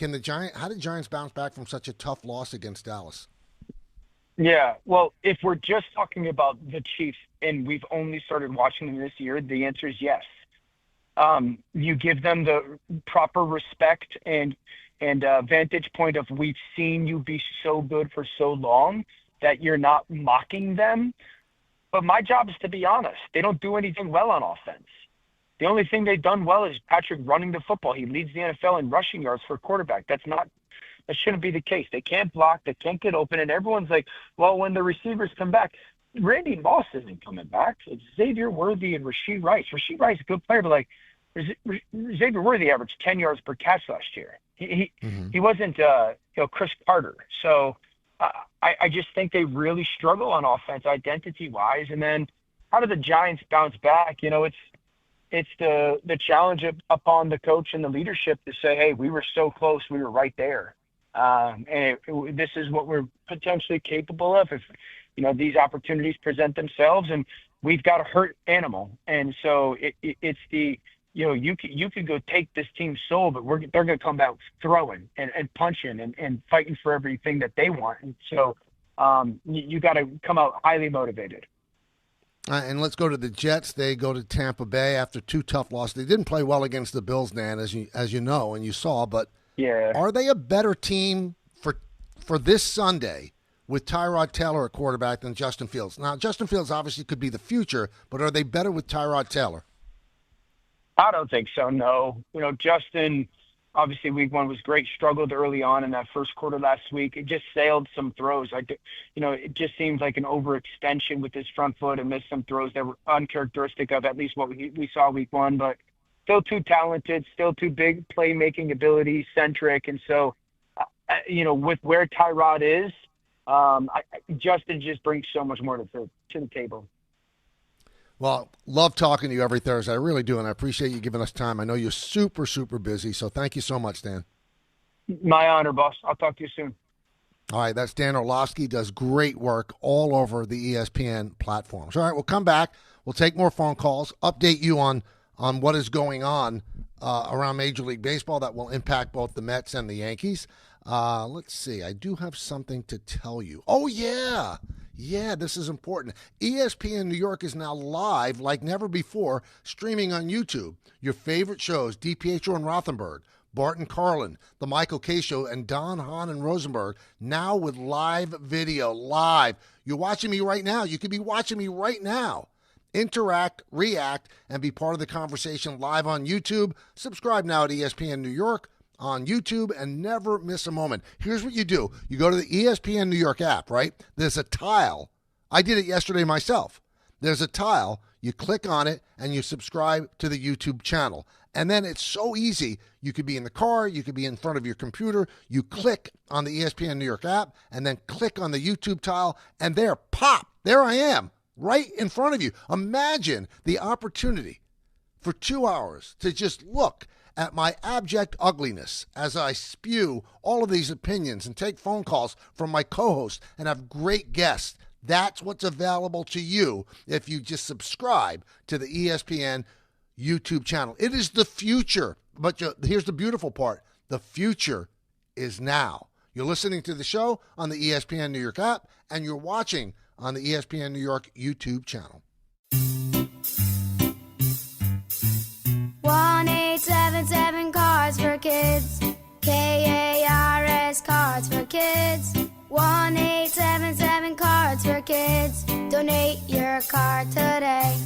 how did Giants bounce back from such a tough loss against Dallas? Yeah, well, if we're just talking about the Chiefs and we've only started watching them this year, the answer is yes. You give them the proper respect and vantage point of we've seen you be so good for so long that you're not mocking them. But my job is to be honest. They don't do anything well on offense. The only thing they've done well is Patrick running the football. He leads the NFL in rushing yards for a quarterback. That shouldn't be the case. They can't block. They can't get open. And everyone's like, well, when the receivers come back, Randy Moss isn't coming back. It's Xavier Worthy and Rashee Rice. Rashee Rice is a good player, but Xavier Worthy averaged 10 yards per catch last year. He wasn't Chris Carter. So I just think they really struggle on offense identity-wise. And then how do the Giants bounce back? It's the challenge upon the coach and the leadership to say, hey, we were so close, we were right there. And this is what we're potentially capable of if, these opportunities present themselves, and we've got a hurt animal. And so it's the, you could go take this team's soul, but they're going to come out throwing and punching and fighting for everything that they want. And so you got to come out highly motivated. And let's go to the Jets. They go to Tampa Bay after 2 tough losses. They didn't play well against the Bills, Dan, as you know and you saw. But are they a better team for this Sunday with Tyrod Taylor at quarterback than Justin Fields? Now, Justin Fields obviously could be the future, but are they better with Tyrod Taylor? I don't think so, no. Justin, obviously week 1 was great, struggled early on in that first quarter last week. It just sailed some throws. It just seemed like an overextension with his front foot and missed some throws that were uncharacteristic of at least what we saw week 1, but still too talented, still too big playmaking ability centric. And so, with where Tyrod is, Justin just brings so much more to the table. Well, love talking to you every Thursday. I really do, and I appreciate you giving us time. I know you're super, super busy, so thank you so much, Dan. My honor, boss. I'll talk to you soon. All right, that's Dan Orlovsky. Does great work all over the ESPN platforms. All right, we'll come back. We'll take more phone calls, update you on what is going on around Major League Baseball that will impact both the Mets and the Yankees. Let's see. I do have something to tell you. Oh, yeah. Yeah, this is important. ESPN New York is now live like never before, streaming on YouTube. Your favorite shows, DiPietro and Rothenberg, Bart and Carlin, The Michael K. Show, and Don, Hahn, and Rosenberg, now with live video. Live. You're watching me right now. You could be watching me right now. Interact, react, and be part of the conversation live on YouTube. Subscribe now at ESPN New York on YouTube and never miss a moment. Here's what you do. You go to the ESPN New York app, right? There's a tile. I did it yesterday myself. There's a tile. You click on it and you subscribe to the YouTube channel. And then it's so easy. You could be in the car. You could be in front of your computer. You click on the ESPN New York app and then click on the YouTube tile and there I am right in front of you. Imagine the opportunity for 2 hours to just look at my abject ugliness as I spew all of these opinions and take phone calls from my co-hosts and have great guests. That's what's available to you if you just subscribe to the ESPN YouTube channel. It is the future, but here's the beautiful part. The future is now. You're listening to the show on the ESPN New York app, and you're watching on the ESPN New York YouTube channel. 1-877 Cards for Kids. KARS Cards for Kids. 1-877 Cards for Kids. Donate your card today.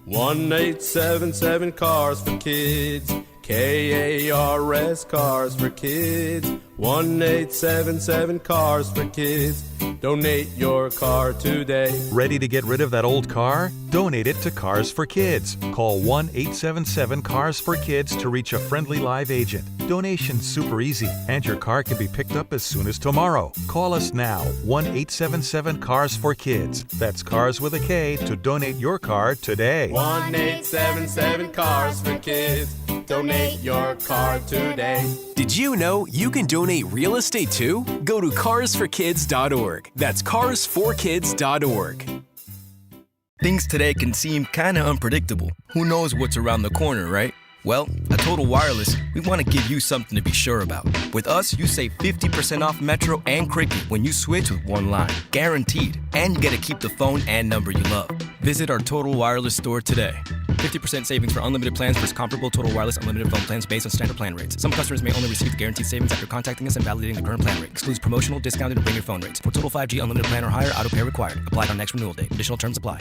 1-877 Cars for Kids. KARS Cars for Kids. 1-877 Cars for Kids. Donate your car today. Ready to get rid of that old car? Donate it to Cars for Kids. Call 1-877-CARS-FOR-KIDS to reach a friendly live agent. Donation's super easy, and your car can be picked up as soon as tomorrow. Call us now, 1-877-CARS-FOR-KIDS. That's Cars with a K to donate your car today. 1-877 Cars for Kids. Donate your car today. Did you know you can donate real estate too? Go to carsforkids.org. That's carsforkids.org. Things today can seem kind of unpredictable. Who knows what's around the corner, right? Well, at Total Wireless, we want to give you something to be sure about. With us, you save 50% off Metro and Cricket when you switch with one line. Guaranteed. And you get to keep the phone and number you love. Visit our Total Wireless store today. 50% savings for unlimited plans versus comparable Total Wireless unlimited phone plans based on standard plan rates. Some customers may only receive the guaranteed savings after contacting us and validating the current plan rate. Excludes promotional, discounted, and bring your phone rates. For total 5G unlimited plan or higher, auto pay required. Applied on next renewal date. Additional terms apply.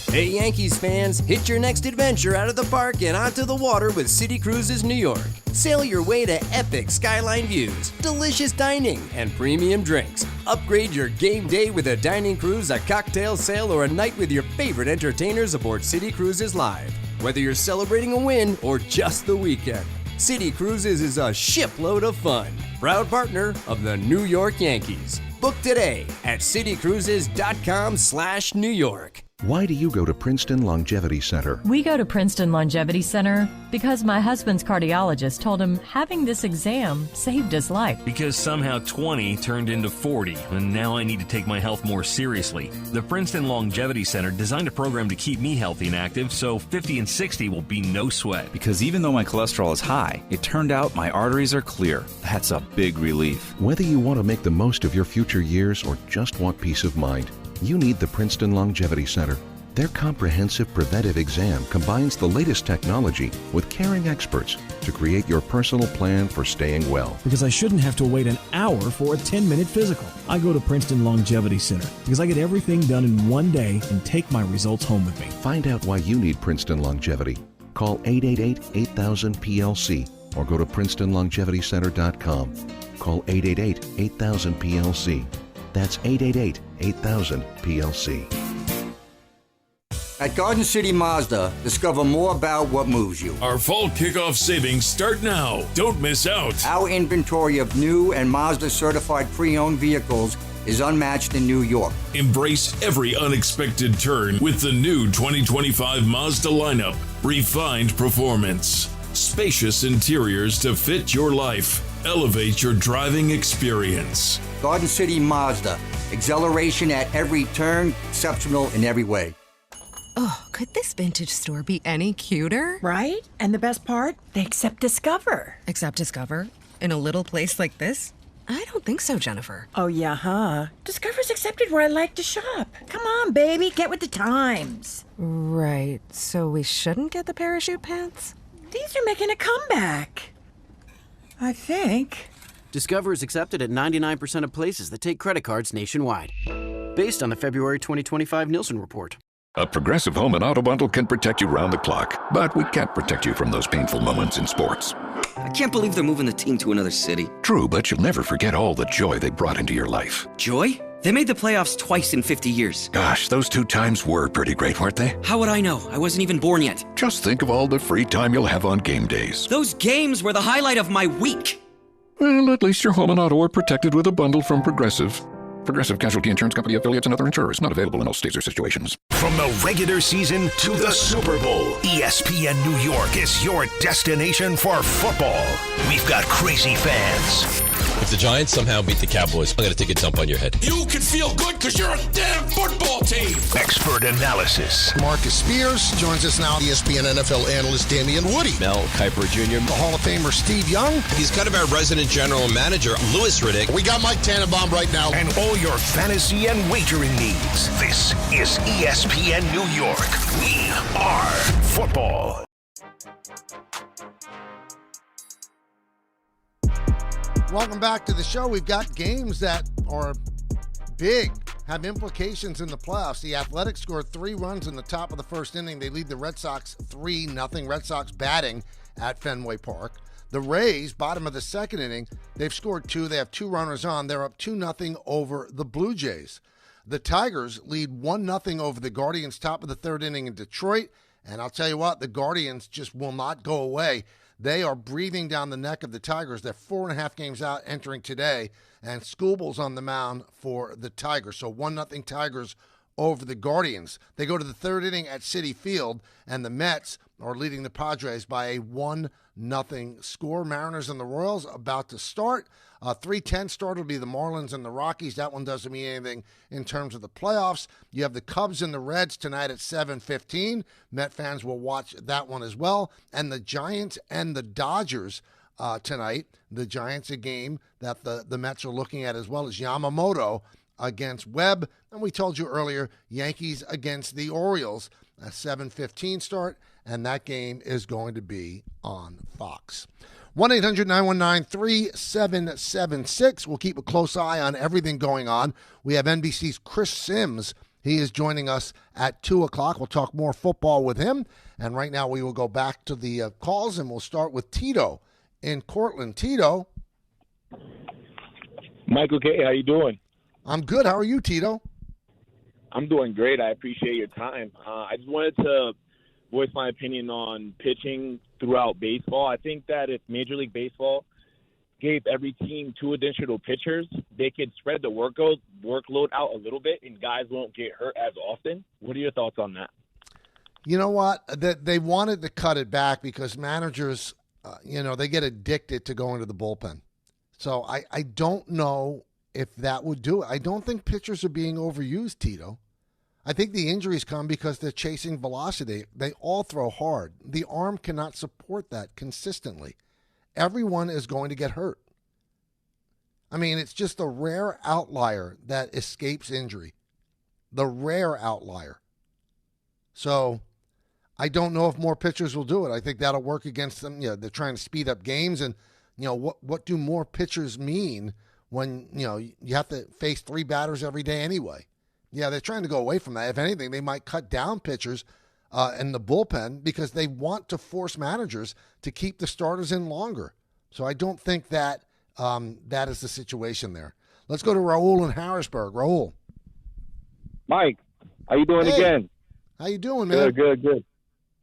Hey Yankees fans, hit your next adventure out of the park and onto the water with City Cruises New York. Sail your way to epic skyline views, delicious dining, and premium drinks. Upgrade your game day with a dining cruise, a cocktail sail, or a night with your favorite entertainers aboard City Cruises Live. Whether you're celebrating a win or just the weekend, City Cruises is a shipload of fun. Proud partner of the New York Yankees. Book today at citycruises.com/New York. Why do you go to Princeton Longevity Center? We go to Princeton Longevity Center because my husband's cardiologist told him having this exam saved his life. Because somehow 20 turned into 40, and now I need to take my health more seriously. The Princeton Longevity Center designed a program to keep me healthy and active, so 50 and 60 will be no sweat. Because even though my cholesterol is high, it turned out my arteries are clear. That's a big relief. Whether you want to make the most of your future years or just want peace of mind, you need the Princeton Longevity Center. Their comprehensive preventive exam combines the latest technology with caring experts to create your personal plan for staying well. Because I shouldn't have to wait an hour for a 10-minute physical. I go to Princeton Longevity Center because I get everything done in one day and take my results home with me. Find out why you need Princeton Longevity. Call 888-8000-PLC or go to PrincetonLongevityCenter.com. Call 888-8000-PLC. That's 888-8000-PLC. At Garden City Mazda, discover more about what moves you. Our fall kickoff savings start now. Don't miss out. Our inventory of new and Mazda certified pre-owned vehicles is unmatched in New York. Embrace every unexpected turn with the new 2025 Mazda lineup. Refined performance. Spacious interiors to fit your life. Elevate your driving experience. Garden City Mazda. Exhilaration at every turn, exceptional in every way. Oh, could this vintage store be any cuter? Right? And the best part? They accept Discover. Accept Discover? In a little place like this? I don't think so, Jennifer. Oh, yeah, huh? Discover's accepted where I like to shop. Come on, baby, get with the times. Right. So we shouldn't get the parachute pants? These are making a comeback. I think. Discover is accepted at 99% of places that take credit cards nationwide. Based on the February 2025 Nielsen report. A Progressive Home and Auto Bundle can protect you round the clock, but we can't protect you from those painful moments in sports. I can't believe they're moving the team to another city. True, but you'll never forget all the joy they brought into your life. Joy? They made the playoffs twice in 50 years. Gosh, those 2 times were pretty great, weren't they? How would I know? I wasn't even born yet. Just think of all the free time you'll have on game days. Those games were the highlight of my week. Well, at least your home and auto are protected with a bundle from Progressive. Progressive Casualty Insurance Company affiliates and other insurers. Not available in all states or situations. From the regular season to the Super Bowl, ESPN New York is your destination for football. We've got crazy fans. If the Giants somehow beat the Cowboys, I'm going to take a dump on your head. You can feel good because you're a damn football team. Expert analysis. Marcus Spears joins us now. ESPN NFL analyst Damian Woody. Mel Kiper Jr. The Hall of Famer Steve Young. He's kind of our resident general manager, Louis Riddick. We got Mike Tannenbaum right now. And all your fantasy and wagering needs. This is ESPN New York. We are football. Welcome back to the show. We've got games that are big, have implications in the playoffs. The Athletics scored 3 runs in the top of the first inning. They lead the Red Sox 3-0. Red Sox batting at Fenway Park. The Rays, bottom of the second inning, they've scored 2. They have 2 runners on. They're up 2-0 over the Blue Jays. The Tigers lead 1-0 over the Guardians, top of the third inning in Detroit. And I'll tell you what, the Guardians just will not go away. They are breathing down the neck of the Tigers. They're 4.5 games out entering today, and Skubal's on the mound for the Tigers. So 1-0 Tigers over the Guardians. They go to the third inning at Citi Field, and the Mets are leading the Padres by a 1-0 score. Mariners and the Royals about to start. 3:10 start will be the Marlins and the Rockies. That one doesn't mean anything in terms of the playoffs. You have the Cubs and the Reds tonight at 7:15. Met fans will watch that one as well. And the Giants and the Dodgers tonight. The Giants, a game that the Mets are looking at as well, as Yamamoto against Webb. And we told you earlier, Yankees against the Orioles, a 7:15 start, and that game is going to be on Fox. 1-800-919-3776. We'll keep a close eye on everything going on. We have NBC's Chris Simms. He is joining us at 2 o'clock. We'll talk more football with him. And right now we will go back to the calls, and we'll start with Tito in Cortland. Tito. Michael K., how you doing? I'm good. How are you, Tito? I'm doing great. I appreciate your time. I just wanted to voice my opinion on pitching throughout baseball. I think that if Major League Baseball gave every team 2 additional pitchers, they could spread the workload out a little bit and guys won't get hurt as often. What are your thoughts on that? You know what? They wanted to cut it back because managers, they get addicted to going to the bullpen. So I don't know if that would do it. I don't think pitchers are being overused, Tito. I think the injuries come because they're chasing velocity. They all throw hard. The arm cannot support that consistently. Everyone is going to get hurt. I mean, it's just a rare outlier that escapes injury. The rare outlier. So I don't know if more pitchers will do it. I think that'll work against them. They're trying to speed up games. And, what do more pitchers mean when, you have to face 3 batters every day anyway? Yeah, they're trying to go away from that. If anything, they might cut down pitchers in the bullpen because they want to force managers to keep the starters in longer. So I don't think that that is the situation there. Let's go to Raul in Harrisburg. Raul. Mike, how you doing again? How you doing, man? Good.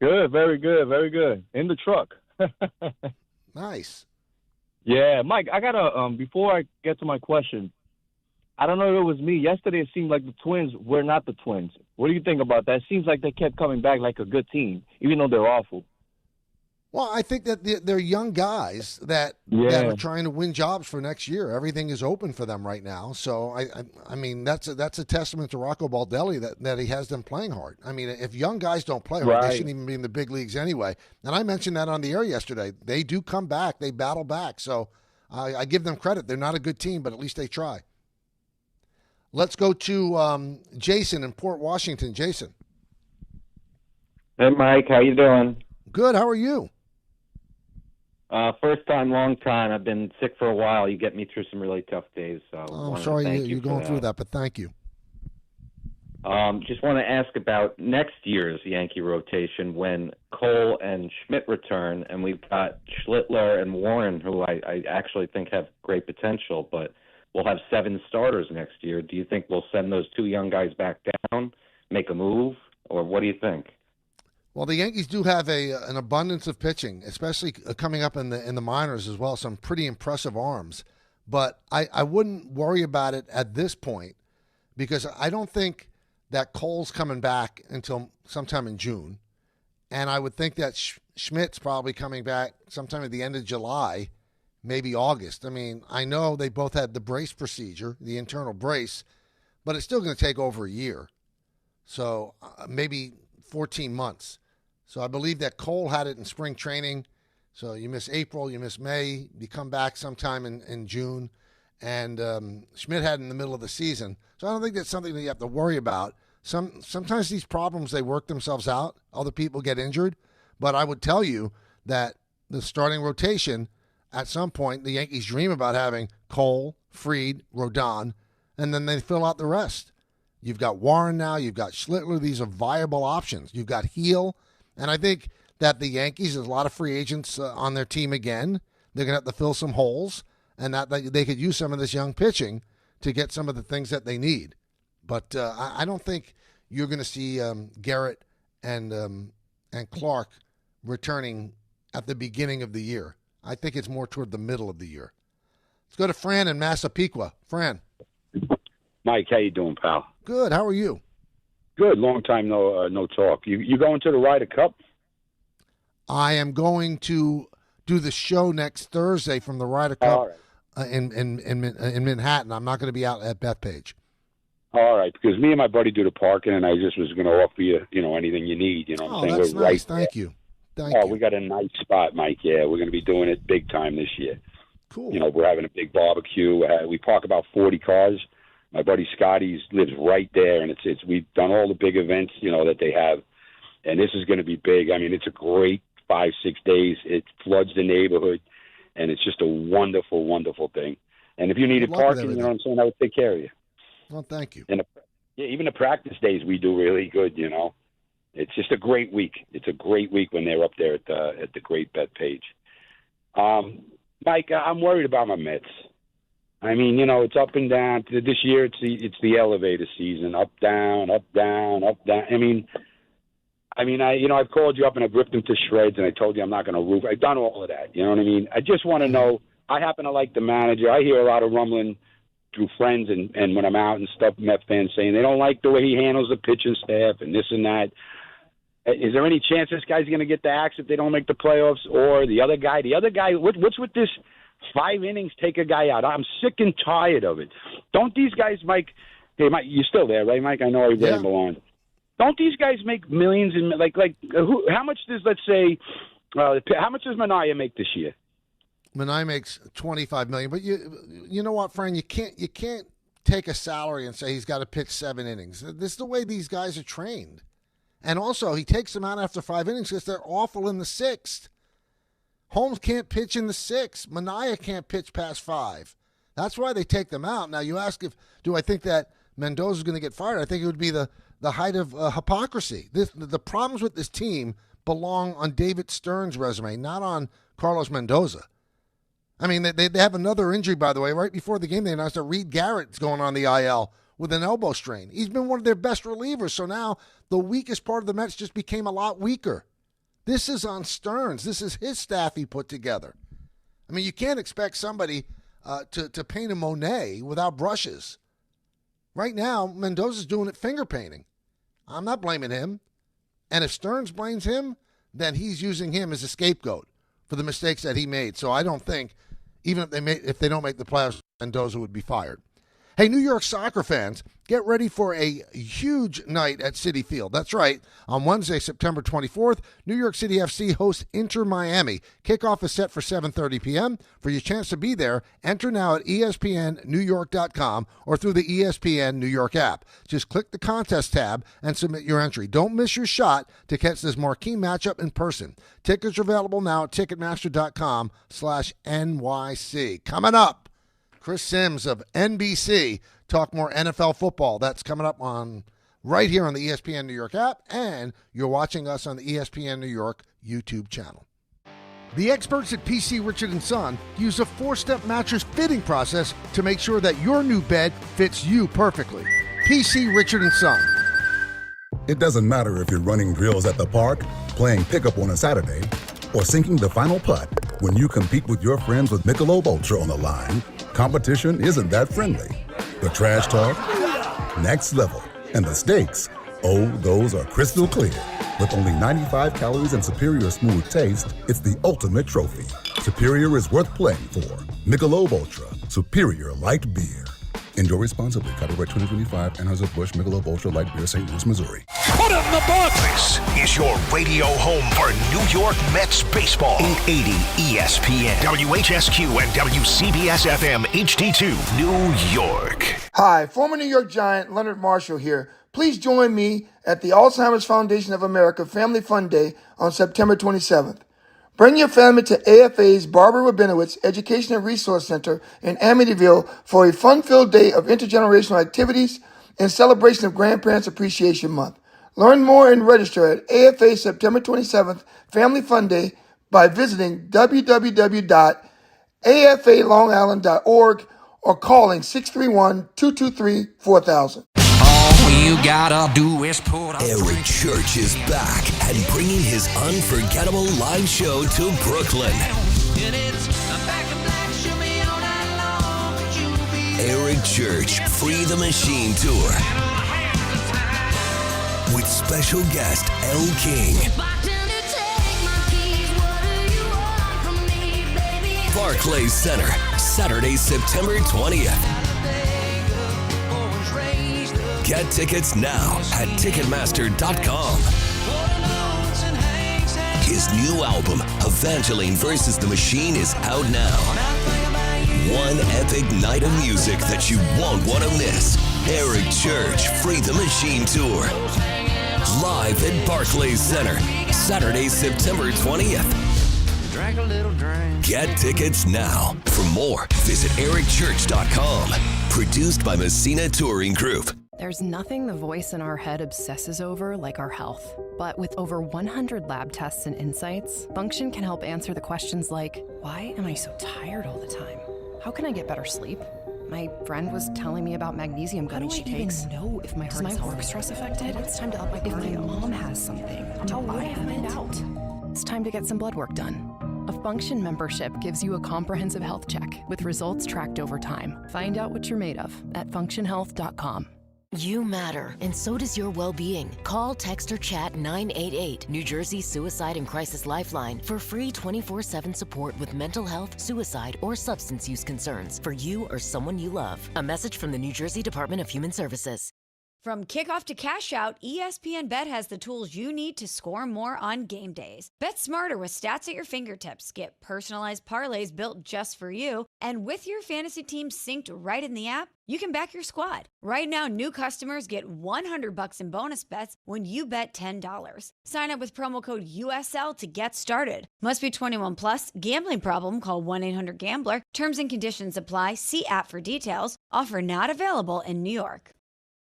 Good, very good. In the truck. Nice. Yeah, Mike, I got to, before I get to my question, I don't know if it was me. Yesterday, it seemed like the Twins were not the Twins. What do you think about that? It seems like they kept coming back like a good team, even though they're awful. Well, I think that they're young guys that are trying to win jobs for next year. Everything is open for them right now. So, I mean, that's a testament to Rocco Baldelli that he has them playing hard. I mean, if young guys don't play hard, they shouldn't even be in the big leagues anyway. And I mentioned that on the air yesterday. They do come back. They battle back. So I give them credit. They're not a good team, but at least they try. Let's go to Jason in Port Washington. Jason. Hey, Mike. How you doing? Good. How are you? First time, long time. I've been sick for a while. You get me through some really tough days. So I'm sorry you're going through that, but thank you. Just want to ask about next year's Yankee rotation when Cole and Schmidt return, and we've got Schlittler and Warren, who I actually think have great potential, but we'll have 7 starters next year. Do you think we'll send those 2 young guys back down, make a move, or what do you think? Well, the Yankees do have an abundance of pitching, especially coming up in the minors as well. Some pretty impressive arms, But I wouldn't worry about it at this point because I don't think that Cole's coming back until sometime in June. And I would think that Schmidt's probably coming back sometime at the end of July, maybe August. I mean, I know they both had the brace procedure, the internal brace, but it's still going to take over a year. So maybe 14 months. So I believe that Cole had it in spring training. So you miss April, you miss May, you come back sometime in June. And Schmidt had it in the middle of the season. So I don't think that's something that you have to worry about. Sometimes these problems, they work themselves out. Other people get injured. But I would tell you that the starting rotation, at some point, the Yankees dream about having Cole, Fried, Rodon, and then they fill out the rest. You've got Warren now. You've got Schlittler. These are viable options. You've got Heel. And I think that the Yankees, there's a lot of free agents on their team again. They're going to have to fill some holes, and that they could use some of this young pitching to get some of the things that they need. But I don't think you're going to see Garrett and Clark returning at the beginning of the year. I think it's more toward the middle of the year. Let's go to Fran in Massapequa. Fran. Mike, how you doing, pal? Good. How are you? Good. Long time no talk. You going to the Ryder Cup? I am going to do the show next Thursday from the Ryder Cup in Manhattan. I'm not going to be out at Bethpage. All right, because me and my buddy do the parking, and I just was going to offer you, anything you need. You know what I'm saying? That's We're nice. right Thank you. Thank you. We got a nice spot, Mike. Yeah, we're going to be doing it big time this year. Cool. We're having a big barbecue. We park about 40 cars. My buddy Scotty lives right there, and it's we've done all the big events, that they have, and this is going to be big. I mean, it's a great 5-6 days. It floods the neighborhood, and it's just a wonderful, wonderful thing. And if you needed parking, you know what I'm saying, I would take care of you. Well, thank you. And even the practice days we do really good, It's just a great week. It's a great week when they're up there at the great Bethpage. Mike, I'm worried about my Mets. I mean, it's up and down. This year, it's the elevator season, up, down, up, down, up, down. I've called you up and I've ripped them to shreds, and I told you I'm not going to root. I've done all of that. You know what I mean? I just want to know. I happen to like the manager. I hear a lot of rumbling through friends and when I'm out and stuff, Met fans saying they don't like the way he handles the pitching staff and this and that. Is there any chance this guy's going to get the axe if they don't make the playoffs? Or the other guy, what's with this 5 innings, take a guy out? I'm sick and tired of it. Don't these guys, Mike, hey, Mike, you're still there, right, Mike? I know I ramble on. Don't these guys make millions and how much does, let's say, how much does Manaea make this year? Manaea makes $25 million, but you know what, Fran? You can't take a salary and say he's got to pitch 7 innings. This is the way these guys are trained. And also, he takes them out after 5 innings because they're awful in the 6th. Holmes can't pitch in the 6th. Manaea can't pitch past 5. That's why they take them out. Now, you ask do I think that Mendoza's going to get fired? I think it would be the height of hypocrisy. The problems with this team belong on David Stern's resume, not on Carlos Mendoza. I mean, they have another injury, by the way. Right before the game, they announced that Reed Garrett's going on the IL with an elbow strain. He's been one of their best relievers, so now the weakest part of the Mets just became a lot weaker. This is on Stearns. This is his staff he put together. I mean, you can't expect somebody to paint a Monet without brushes. Right now, Mendoza's doing it finger painting. I'm not blaming him. And if Stearns blames him, then he's using him as a scapegoat for the mistakes that he made. So I don't think, even if they don't make the playoffs, Mendoza would be fired. Hey, New York soccer fans, get ready for a huge night at Citi Field. That's right. On Wednesday, September 24th, New York City FC hosts Inter Miami. Kickoff is set for 7:30 p.m. For your chance to be there, enter now at ESPNNewYork.com or through the ESPN New York app. Just click the contest tab and submit your entry. Don't miss your shot to catch this marquee matchup in person. Tickets are available now at Ticketmaster.com/NYC. Coming up, Chris Simms of NBC talk more NFL football. That's coming up on right here on the ESPN New York app, and you're watching us on the ESPN New York YouTube channel. The experts at PC Richard & Son use a 4-step mattress fitting process to make sure that your new bed fits you perfectly. PC Richard & Son. It doesn't matter if you're running drills at the park, playing pickup on a Saturday, or sinking the final putt. When you compete with your friends with Michelob Ultra on the line, competition isn't that friendly. The trash talk, next level. And the stakes, oh, those are crystal clear. With only 95 calories and superior smooth taste, it's the ultimate trophy. Superior is worth playing for. Michelob Ultra, superior light beer. Enjoy responsibly. Copyright 2025, Anheuser-Busch Michelob Ultra Light Beer, St. Louis, Missouri. Put it in the box. This is your radio home for New York Mets baseball. 880 ESPN, WHSQ, and WCBS FM HD2, New York. Hi, former New York Giant Leonard Marshall here. Please join me at the Alzheimer's Foundation of America Family Fun Day on September 27th. Bring your family to AFA's Barbara Rabinowitz Education and Resource Center in Amityville for a fun-filled day of intergenerational activities in celebration of Grandparents Appreciation Month. Learn more and register at AFA September 27th Family Fun Day by visiting www.afalongisland.org or calling 631-223-4000. All you gotta do is put up. Eric Church is back and bringing his unforgettable live show to Brooklyn. Eric Church, Free the Machine Tour. With special guest L. King. Barclays Center, Saturday, September 20th. Get tickets now at Ticketmaster.com. His new album, Evangeline vs. the Machine, is out now. One epic night of music that you won't want to miss. Eric Church, Free the Machine Tour. Live at Barclays Center, Saturday, September 20th. Get tickets now. For more, visit ericchurch.com. Produced by Messina Touring Group. There's nothing the voice in our head obsesses over like our health. But with over 100 lab tests and insights, Function can help answer the questions like, why am I so tired all the time? How can I get better sleep? My friend was telling me about magnesium gummies she takes. Know if my heart is work stress affected? It's time to up my cardio. If my mom has something, how would I find out? It's time to get some blood work done. A Function membership gives you a comprehensive health check with results tracked over time. Find out what you're made of at functionhealth.com. You matter, and so does your well-being. Call, text, or chat 988, New Jersey's Suicide and Crisis Lifeline, for free 24/7 support with mental health, suicide, or substance use concerns for you or someone you love. A message from the New Jersey Department of Human Services. From kickoff to cash out, ESPN Bet has the tools you need to score more on game days. Bet smarter with stats at your fingertips. Get personalized parlays built just for you. And with your fantasy team synced right in the app, you can back your squad. Right now, new customers get $100 in bonus bets when you bet $10. Sign up with promo code USL to get started. Must be 21 plus. Gambling problem? Call 1-800-GAMBLER. Terms and conditions apply. See app for details. Offer not available in New York.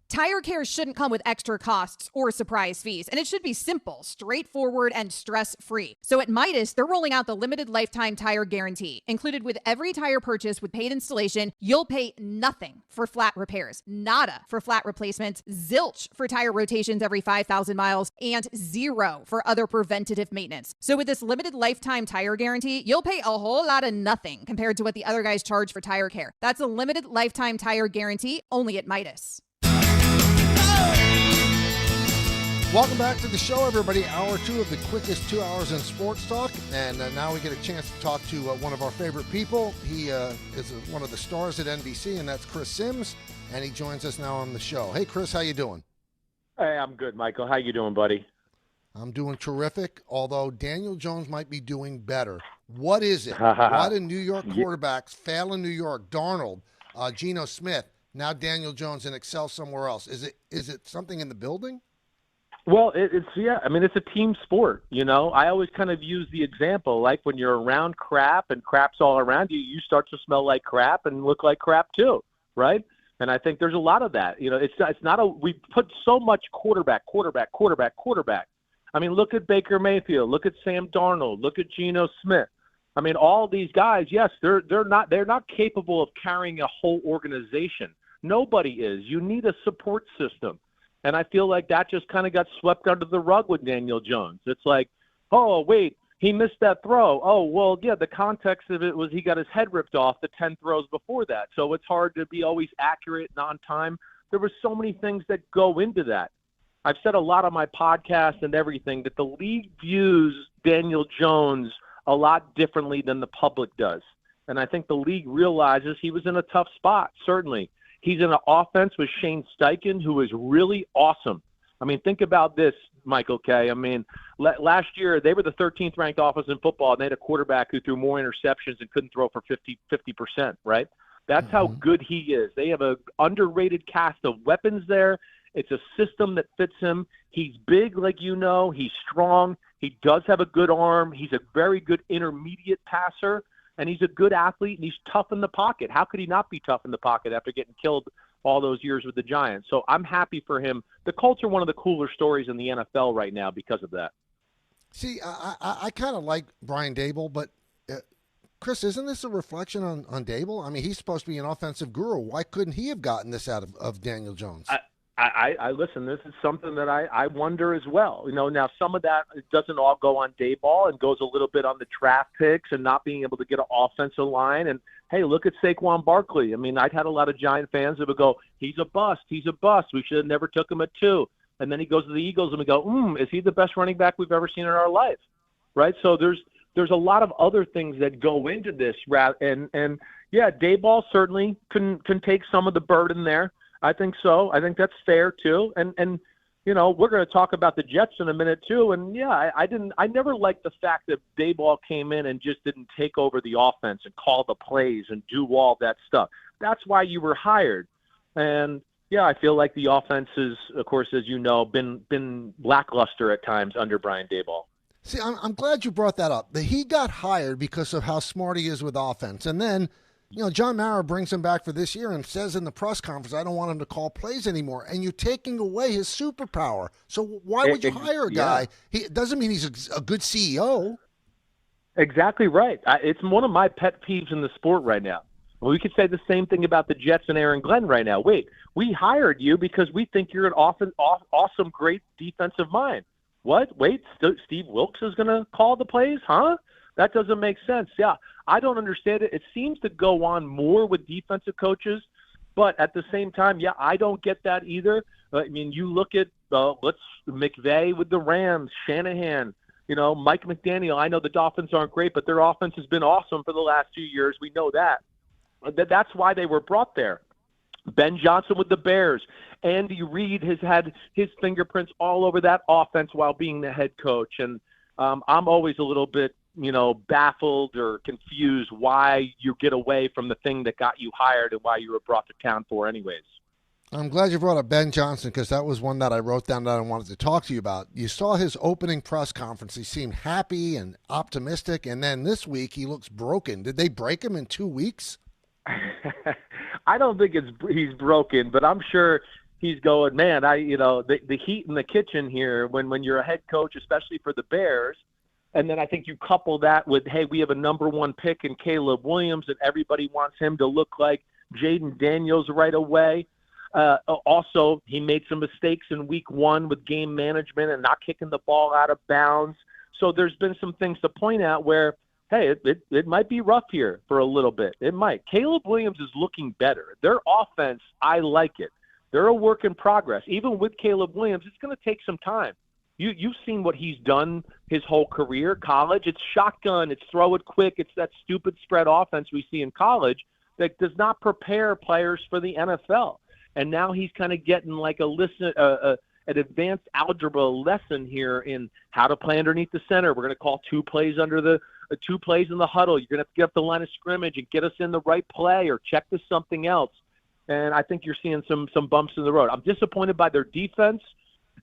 Tire care shouldn't come with extra costs or surprise fees, and it should be simple, straightforward, and stress-free. So at Midas, they're rolling out the limited lifetime tire guarantee. Included with every tire purchase with paid installation, you'll pay nothing for flat repairs, nada for flat replacements, zilch for tire rotations every 5,000 miles, and zero for other preventative maintenance. So with this limited lifetime tire guarantee, you'll pay a whole lot of nothing compared to what the other guys charge for tire care. That's a limited lifetime tire guarantee only at Midas. Welcome back to the show, everybody. Hour 2 of the quickest 2 hours in sports talk. And now we get a chance to talk to one of our favorite people. He is one of the stars at NBC, and that's Chris Simms. And he joins us now on the show. Hey, Chris, how you doing? Hey, I'm good, Michael. How you doing, buddy? I'm doing terrific, although Daniel Jones might be doing better. What is it? Why do New York quarterbacks fail in New York? Darnold, Geno Smith, now Daniel Jones, and excel somewhere else. Is it something in the building? Well, it's a team sport, you know. I always kind of use the example, like when you're around crap and crap's all around you, you start to smell like crap and look like crap too, right? And I think there's a lot of that. You know, we put so much quarterback. I mean, look at Baker Mayfield, look at Sam Darnold, look at Geno Smith. I mean, all these guys, yes, they're not capable of carrying a whole organization. Nobody is. You need a support system. And I feel like that just kind of got swept under the rug with Daniel Jones. It's like, oh, wait, he missed that throw. Oh, well, yeah, the context of it was he got his head ripped off the 10 throws before that. So it's hard to be always accurate and on time. There were so many things that go into that. I've said a lot on my podcast and everything that the league views Daniel Jones a lot differently than the public does. And I think the league realizes he was in a tough spot, certainly. He's in an offense with Shane Steichen, who is really awesome. I mean, think about this, Michael K. I mean, last year they were the 13th ranked offense in football, and they had a quarterback who threw more interceptions and couldn't throw for 50%, right? That's how good he is. They have an underrated cast of weapons there. It's a system that fits him. He's big, like you know. He's strong. He does have a good arm. He's a very good intermediate passer, and he's a good athlete, and he's tough in the pocket. How could he not be tough in the pocket after getting killed all those years with the Giants? So I'm happy for him. The Colts are one of the cooler stories in the NFL right now because of that. See, I kind of like Brian Daboll, but Chris, isn't this a reflection on Daboll? I mean, he's supposed to be an offensive guru. Why couldn't he have gotten this out of Daniel Jones? I listen, this is something that I wonder as well. You know, now some of that doesn't all go on Daboll and goes a little bit on the draft picks and not being able to get an offensive line. And, hey, look at Saquon Barkley. I mean, I'd had a lot of Giant fans that would go, he's a bust. He's a bust. We should have never took him at 2. And then he goes to the Eagles and we go, is he the best running back we've ever seen in our life? Right? So there's a lot of other things that go into this. And yeah, Daboll certainly can take some of the burden there. I think so. I think that's fair too. And you know, we're going to talk about the Jets in a minute too. And yeah, I never liked the fact that Daboll came in and just didn't take over the offense and call the plays and do all that stuff. That's why you were hired. And yeah, I feel like the offense is, of course, as you know, been lackluster at times under Brian Daboll. See, I'm glad you brought that up. He got hired because of how smart he is with offense. And then, you know, John Mara brings him back for this year and says in the press conference, I don't want him to call plays anymore. And you're taking away his superpower. So why would you hire a guy? It doesn't mean he's a good CEO. Exactly right. It's one of my pet peeves in the sport right now. We could say the same thing about the Jets and Aaron Glenn right now. Wait, we hired you because we think you're an awesome, great defensive mind. What? Wait, Steve Wilkes is going to call the plays? Huh? That doesn't make sense. Yeah, I don't understand it. It seems to go on more with defensive coaches, but at the same time, yeah, I don't get that either. I mean, you look at McVay with the Rams, Shanahan, you know, Mike McDaniel. I know the Dolphins aren't great, but their offense has been awesome for the last 2 years. We know that. That's why they were brought there. Ben Johnson with the Bears. Andy Reid has had his fingerprints all over that offense while being the head coach. And I'm always a little bit, you know, baffled or confused why you get away from the thing that got you hired and why you were brought to town for anyways. I'm glad you brought up Ben Johnson because that was one that I wrote down that I wanted to talk to you about. You saw his opening press conference. He seemed happy and optimistic, and then this week he looks broken. Did they break him in 2 weeks? I don't think he's broken, but I'm sure he's going, man, the heat in the kitchen here when you're a head coach, especially for the Bears. And then I think you couple that with, hey, we have a number 1 pick in Caleb Williams, and everybody wants him to look like Jaden Daniels right away. Also, he made some mistakes in week 1 with game management and not kicking the ball out of bounds. So there's been some things to point out where, hey, it might be rough here for a little bit. It might. Caleb Williams is looking better. Their offense, I like it. They're a work in progress. Even with Caleb Williams, it's going to take some time. You've seen what he's done his whole career. College, it's shotgun, it's throw it quick, it's that stupid spread offense we see in college that does not prepare players for the NFL. And now he's kind of getting like an advanced algebra lesson here in how to play underneath the center. We're going to call 2 plays under the 2 plays in the huddle. You're going to have to get up the line of scrimmage and get us in the right play or check to something else. And I think you're seeing some bumps in the road. I'm disappointed by their defense.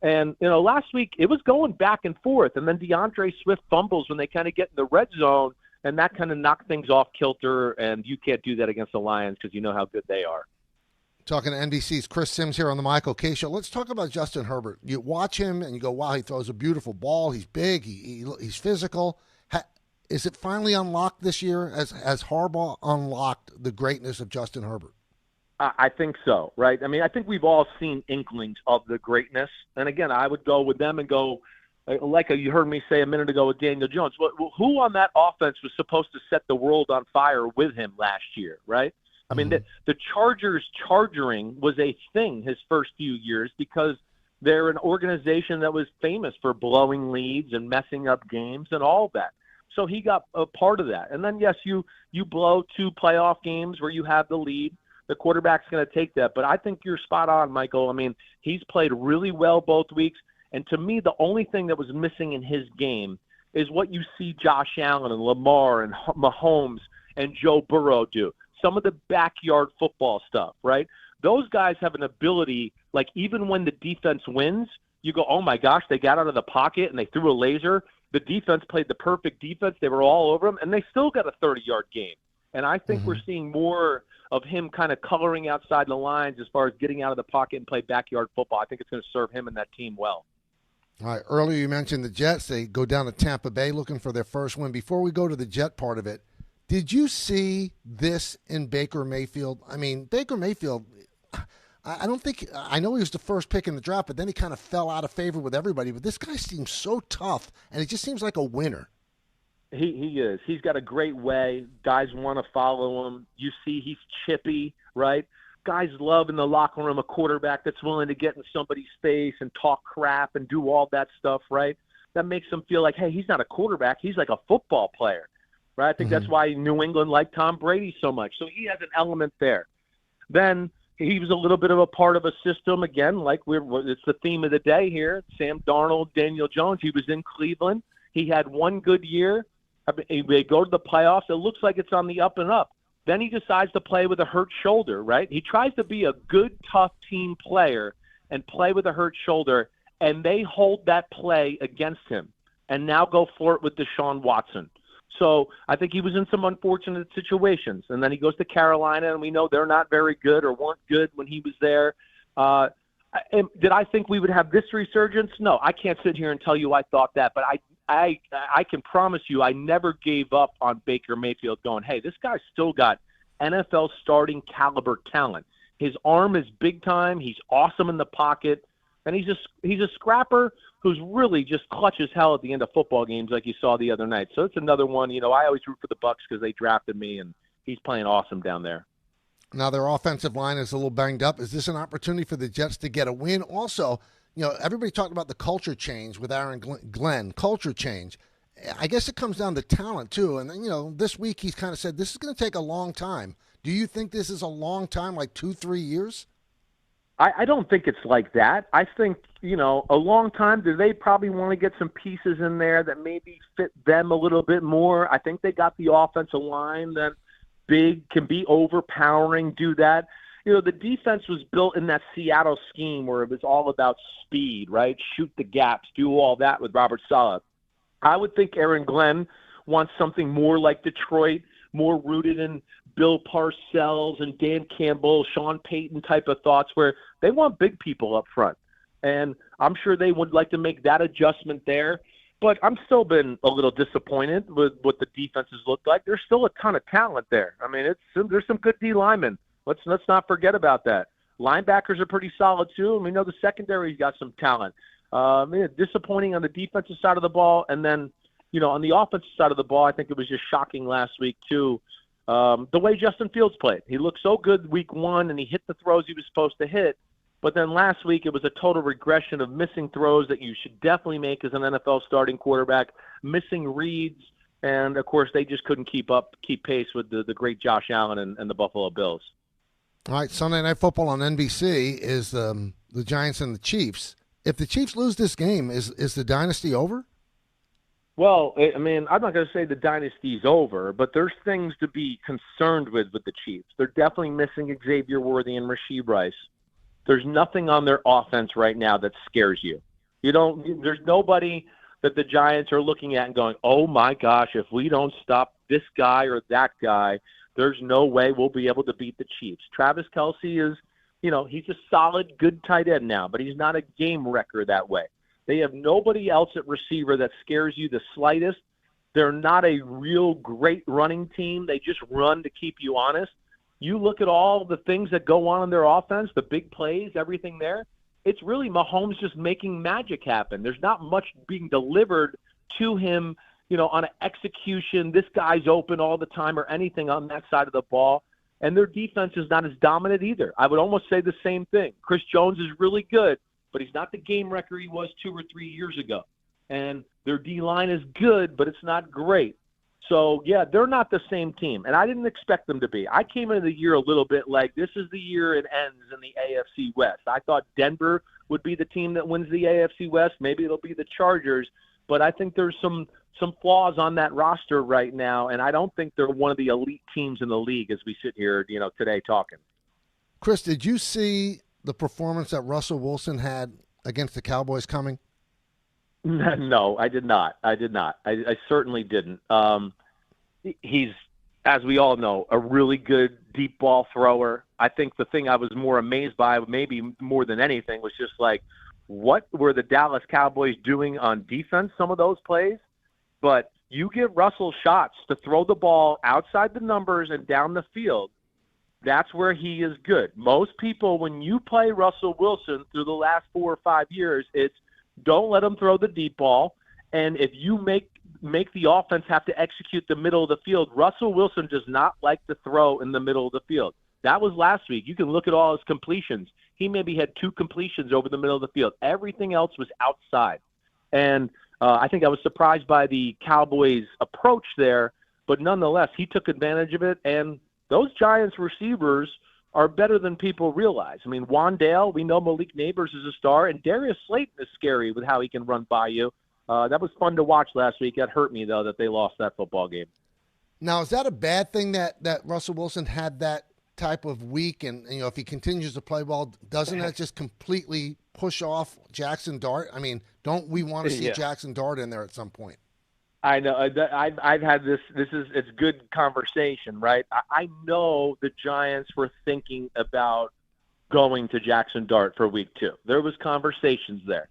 And, you know, last week it was going back and forth. And then DeAndre Swift fumbles when they kind of get in the red zone, and that kind of knocked things off kilter. And you can't do that against the Lions because you know how good they are. Talking to NBC's Chris Simms here on the Michael K. Show. Let's talk about Justin Herbert. You watch him and you go, wow, he throws a beautiful ball. He's big. He's physical. Is it finally unlocked this year? Has Harbaugh unlocked the greatness of Justin Herbert? I think so, right? I mean, I think we've all seen inklings of the greatness. And again, I would go with them and go, like you heard me say a minute ago with Daniel Jones, who on that offense was supposed to set the world on fire with him last year, right? I mean, the Chargers chargering was a thing his first few years because they're an organization that was famous for blowing leads and messing up games and all of that. So he got a part of that. And then, yes, you blow 2 playoff games where you have the lead. The quarterback's going to take that. But I think you're spot on, Michael. I mean, he's played really well both weeks. And to me, the only thing that was missing in his game is what you see Josh Allen and Lamar and Mahomes and Joe Burrow do. Some of the backyard football stuff, right? Those guys have an ability, like even when the defense wins, you go, oh my gosh, they got out of the pocket and they threw a laser. The defense played the perfect defense. They were all over them, and they still got a 30-yard game. And I think we're seeing more of him kind of coloring outside the lines as far as getting out of the pocket and play backyard football. I think it's going to serve him and that team well. All right, earlier you mentioned the Jets. They go down to Tampa Bay looking for their first win. Before we go to the Jet part of it, did you see this in Baker Mayfield? I mean, Baker Mayfield, I don't think – I know he was the first pick in the draft, but then he kind of fell out of favor with everybody. But this guy seems so tough, and he just seems like a winner. He is. He's got a great way. Guys want to follow him. You see he's chippy, right? Guys love in the locker room a quarterback that's willing to get in somebody's face and talk crap and do all that stuff, right? That makes them feel like, hey, he's not a quarterback. He's like a football player, right? I think that's why New England liked Tom Brady so much. So he has an element there. Then he was a little bit of a part of a system, again, like it's the theme of the day here. Sam Darnold, Daniel Jones, he was in Cleveland. He had one good year. They go to the playoffs. It looks like it's on the up and up. Then he decides to play with a hurt shoulder, right? He tries to be a good, tough team player and play with a hurt shoulder, and they hold that play against him and now go for it with Deshaun Watson. So I think he was in some unfortunate situations. And then he goes to Carolina, and we know they're not very good or weren't good when he was there. Did I think we would have this resurgence? No, I can't sit here and tell you I thought that, but I can promise you I never gave up on Baker Mayfield going, hey, this guy's still got NFL starting caliber talent. His arm is big time. He's awesome in the pocket. And he's a scrapper who's really just clutch as hell at the end of football games like you saw the other night. So it's another one. You know, I always root for the Bucs because they drafted me, and he's playing awesome down there. Now, their offensive line is a little banged up. Is this an opportunity for the Jets to get a win? Also, you know, everybody talked about the culture change with Aaron Glenn, culture change. I guess it comes down to talent, too. And, you know, this week he's kind of said this is going to take a long time. Do you think this is a long time, like 2-3 years? I don't think it's like that. I think, you know, a long time, do they probably want to get some pieces in there that maybe fit them a little bit more? I think they got the offensive line that big, can be overpowering, do that. You know, the defense was built in that Seattle scheme where it was all about speed, right? Shoot the gaps, do all that with Robert Saleh. I would think Aaron Glenn wants something more like Detroit, more rooted in Bill Parcells and Dan Campbell, Sean Payton type of thoughts where they want big people up front. And I'm sure they would like to make that adjustment there. But I'm still been a little disappointed with what the defenses look like. There's still a ton of talent there. I mean, there's some good D linemen. Let's not forget about that. Linebackers are pretty solid too, and we know the secondary's got some talent. Disappointing on the defensive side of the ball, and then, you know, on the offensive side of the ball, I think it was just shocking last week too. The way Justin Fields played. He looked so good week one, and he hit the throws he was supposed to hit. But then last week, it was a total regression of missing throws that you should definitely make as an NFL starting quarterback, missing reads, and, of course, they just couldn't keep pace with the great Josh Allen and the Buffalo Bills. All right, Sunday Night Football on NBC is the Giants and the Chiefs. If the Chiefs lose this game, is the dynasty over? Well, I mean, I'm not going to say the dynasty's over, but there's things to be concerned with the Chiefs. They're definitely missing Xavier Worthy and Rashee Rice. There's nothing on their offense right now that scares you. There's nobody that the Giants are looking at and going, oh my gosh, if we don't stop this guy or that guy, there's no way we'll be able to beat the Chiefs. Travis Kelce is, you know, he's a solid, good tight end now, but he's not a game wrecker that way. They have nobody else at receiver that scares you the slightest. They're not a real great running team. They just run to keep you honest. You look at all the things that go on in their offense, the big plays, everything there. it's really Mahomes just making magic happen. There's not much being delivered to him, on an execution. This guy's open all the time or anything on that side of the ball. And their defense is not as dominant either. I would almost say the same thing. Chris Jones is really good, but he's not the game wrecker he was 2 or 3 years ago. And their D-line is good, but it's not great. So, yeah, they're not the same team, and I didn't expect them to be. I came into the year a little bit like this is the year it ends in the AFC West. I thought Denver would be the team that wins the AFC West. Maybe it'll be the Chargers, but I think there's some flaws on that roster right now, and I don't think they're one of the elite teams in the league as we sit here, today talking. Chris, did you see the performance that Russell Wilson had against the Cowboys coming? No, I did not. I certainly didn't. He's, as we all know, a really good deep ball thrower. I think the thing I was more amazed by, maybe more than anything, was just like, what were the Dallas Cowboys doing on defense, some of those plays? But you give Russell shots to throw the ball outside the numbers and down the field, that's where he is good. Most people, when you play Russell Wilson through the last 4 or 5 years, it's don't let him throw the deep ball. And if you make the offense have to execute the middle of the field, Russell Wilson does not like to throw in the middle of the field. That was last week. You can look at all his completions. He maybe had 2 completions over the middle of the field. Everything else was outside. And I think I was surprised by the Cowboys' approach there, but nonetheless, he took advantage of it. And those Giants receivers are better than people realize. I mean, Wandale, we know Malik Neighbors is a star, and Darius Slayton is scary with how he can run by you. That was fun to watch last week. It hurt me, though, that they lost that football game. Now, is that a bad thing that Russell Wilson had that type of week? And if he continues to play well, doesn't that just completely push off Jackson Dart? I mean, don't we want to see Jackson Dart in there at some point? I know. I've had this. It's good conversation, right? I know the Giants were thinking about going to Jackson Dart for week 2. There was conversations there.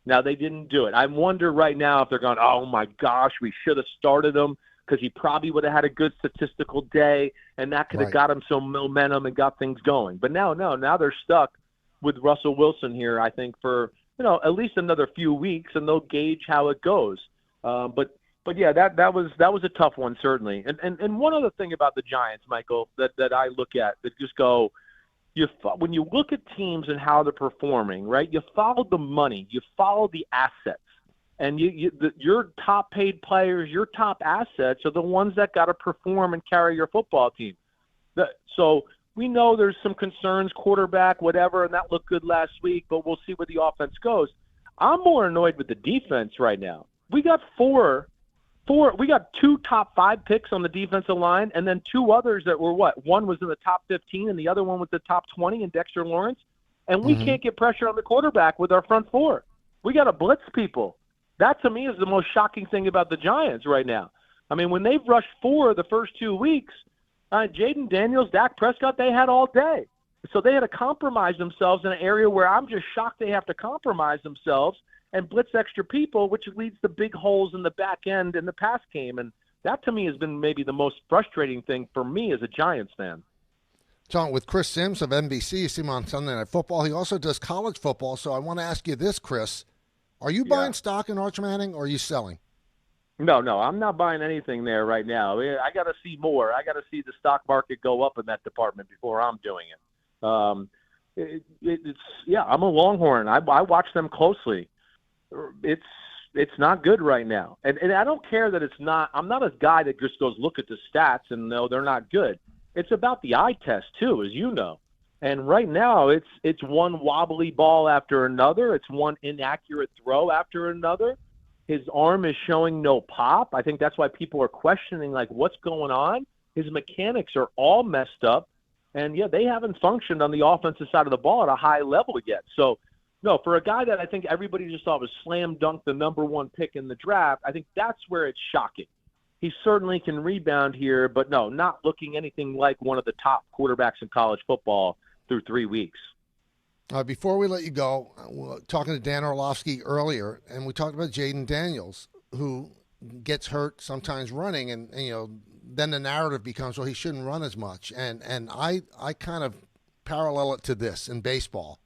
Now, they didn't do it. I wonder right now if they're going, oh, my gosh, we should have started him because he probably would have had a good statistical day, and that could have got him some momentum and got things going. But now they're stuck with Russell Wilson here, I think, for at least another few weeks, and they'll gauge how it goes. But yeah, that was a tough one, certainly. And one other thing about the Giants, Michael, that I look at, that just go, when you look at teams and how they're performing, right? You follow the money, you follow the assets, and your top paid players, your top assets are the ones that got to perform and carry your football team. So we know there's some concerns, quarterback, whatever, and that looked good last week, but we'll see where the offense goes. I'm more annoyed with the defense right now. We got we got 2 top 5 picks on the defensive line, and then 2 others that were one was in the top 15 and the other one was the top 20 in Dexter Lawrence. And we can't get pressure on the quarterback with our front 4. We got to blitz people. That to me is the most shocking thing about the Giants right now. I mean, when they've rushed 4 the first 2 weeks, Jaden Daniels, Dak Prescott, they had all day. So they had to compromise themselves in an area where I'm just shocked they have to compromise themselves and blitz extra people, which leads to big holes in the back end in the pass game. And that, to me, has been maybe the most frustrating thing for me as a Giants fan. Talking with Chris Simms of NBC. You see him on Sunday Night Football. He also does college football. So I want to ask you this, Chris. Are you buying stock in Arch Manning, or are you selling? No, I'm not buying anything there right now. I got to see more. I got to see the stock market go up in that department before I'm doing it. I'm a Longhorn. I watch them closely. It's not good right now. And I don't care that it's not – I'm not a guy that just goes look at the stats and no, they're not good. It's about the eye test too, as you know. And right now it's one wobbly ball after another. It's one inaccurate throw after another. His arm is showing no pop. I think that's why people are questioning, like, what's going on? His mechanics are all messed up. And, they haven't functioned on the offensive side of the ball at a high level yet. So, no, for a guy that I think everybody just thought was slam dunk the number 1 pick in the draft, I think that's where it's shocking. He certainly can rebound here, but no, not looking anything like one of the top quarterbacks in college football through 3 weeks. Before we let you go, we were talking to Dan Orlovsky earlier, and we talked about Jaden Daniels, who gets hurt sometimes running, and then the narrative becomes, well, he shouldn't run as much. And I kind of parallel it to this in baseball.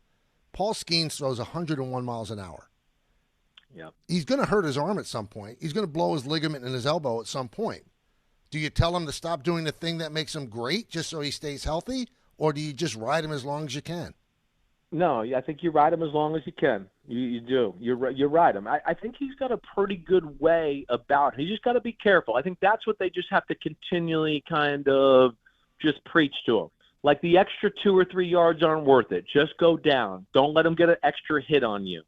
Paul Skeens throws 101 miles an hour. Yep. He's going to hurt his arm at some point. He's going to blow his ligament in his elbow at some point. Do you tell him to stop doing the thing that makes him great just so he stays healthy, or do you just ride him as long as you can? No, I think you ride him as long as you can. You do. You ride him. I think he's got a pretty good way about him. You just got to be careful. I think that's what they just have to continually kind of just preach to him. Like the extra 2 or 3 yards aren't worth it. Just go down. Don't let him get an extra hit on you.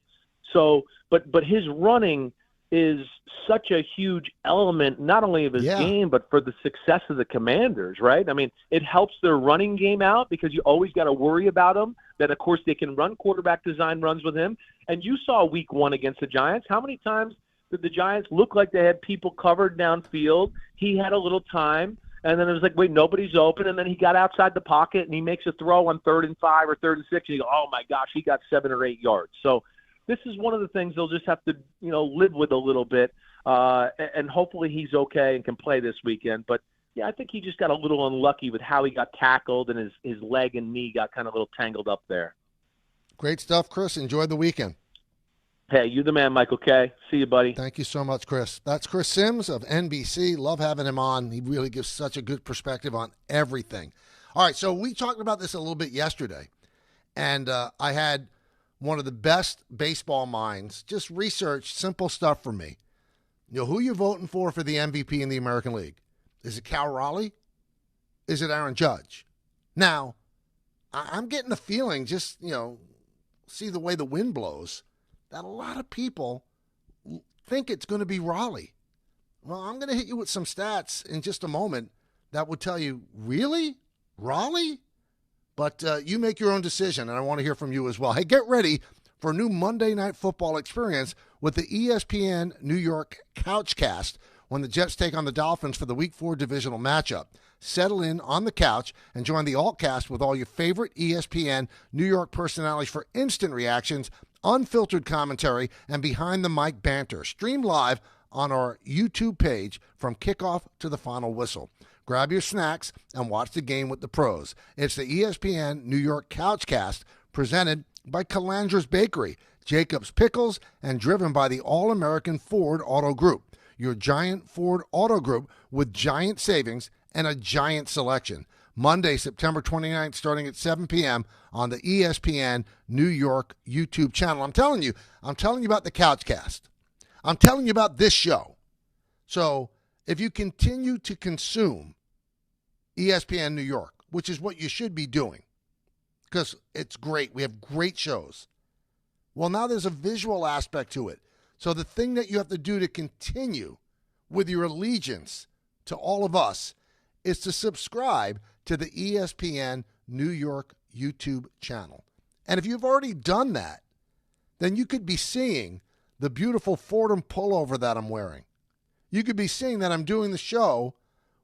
So, but his running is such a huge element, not only of his game, but for the success of the Commanders, right? I mean, it helps their running game out because you always got to worry about him, that, of course, they can run quarterback design runs with him. And you saw week 1 against the Giants. How many times did the Giants look like they had people covered downfield? He had a little time, and then it was like, wait, nobody's open. And then he got outside the pocket, and he makes a throw on 3rd and 5 or 3rd and 6. And you go, oh, my gosh, he got 7 or 8 yards. So this is one of the things they'll just have to, live with a little bit, and hopefully he's okay and can play this weekend. But, yeah, I think he just got a little unlucky with how he got tackled, and his leg and knee got kind of a little tangled up there. Great stuff, Chris. Enjoy the weekend. Hey, you the man, Michael K. See you, buddy. Thank you so much, Chris. That's Chris Simms of NBC. Love having him on. He really gives such a good perspective on everything. All right, so we talked about this a little bit yesterday, and I had one of the best baseball minds just research simple stuff for me. Who you voting for the MVP in the American League? Is it Cal Raleigh? Is it Aaron Judge? Now, I'm getting a feeling, just, see the way the wind blows, that a lot of people think it's going to be Raleigh. Well, I'm going to hit you with some stats in just a moment that would tell you, really? Raleigh? But you make your own decision, and I want to hear from you as well. Hey, get ready for a new Monday Night Football experience with the ESPN New York Couchcast when the Jets take on the Dolphins for the Week 4 divisional matchup. Settle in on the couch and join the Altcast with all your favorite ESPN New York personalities for instant reactions, unfiltered commentary, and behind-the-mic banter. Stream live on our YouTube page from kickoff to the final whistle. Grab your snacks and watch the game with the pros. It's the ESPN New York Couchcast, presented by Calandra's Bakery, Jacob's Pickles, and driven by the All-American Ford Auto Group, your giant Ford Auto Group with giant savings and a giant selection. Monday, September 29th, starting at 7 p.m. on the ESPN New York YouTube channel. I'm telling you about the Couchcast. I'm telling you about this show. So if you continue to consume ESPN New York, which is what you should be doing, because it's great. We have great shows. Well, now there's a visual aspect to it. So the thing that you have to do to continue with your allegiance to all of us is to subscribe to the ESPN New York YouTube channel. And if you've already done that, then you could be seeing the beautiful Fordham pullover that I'm wearing. You could be seeing that I'm doing the show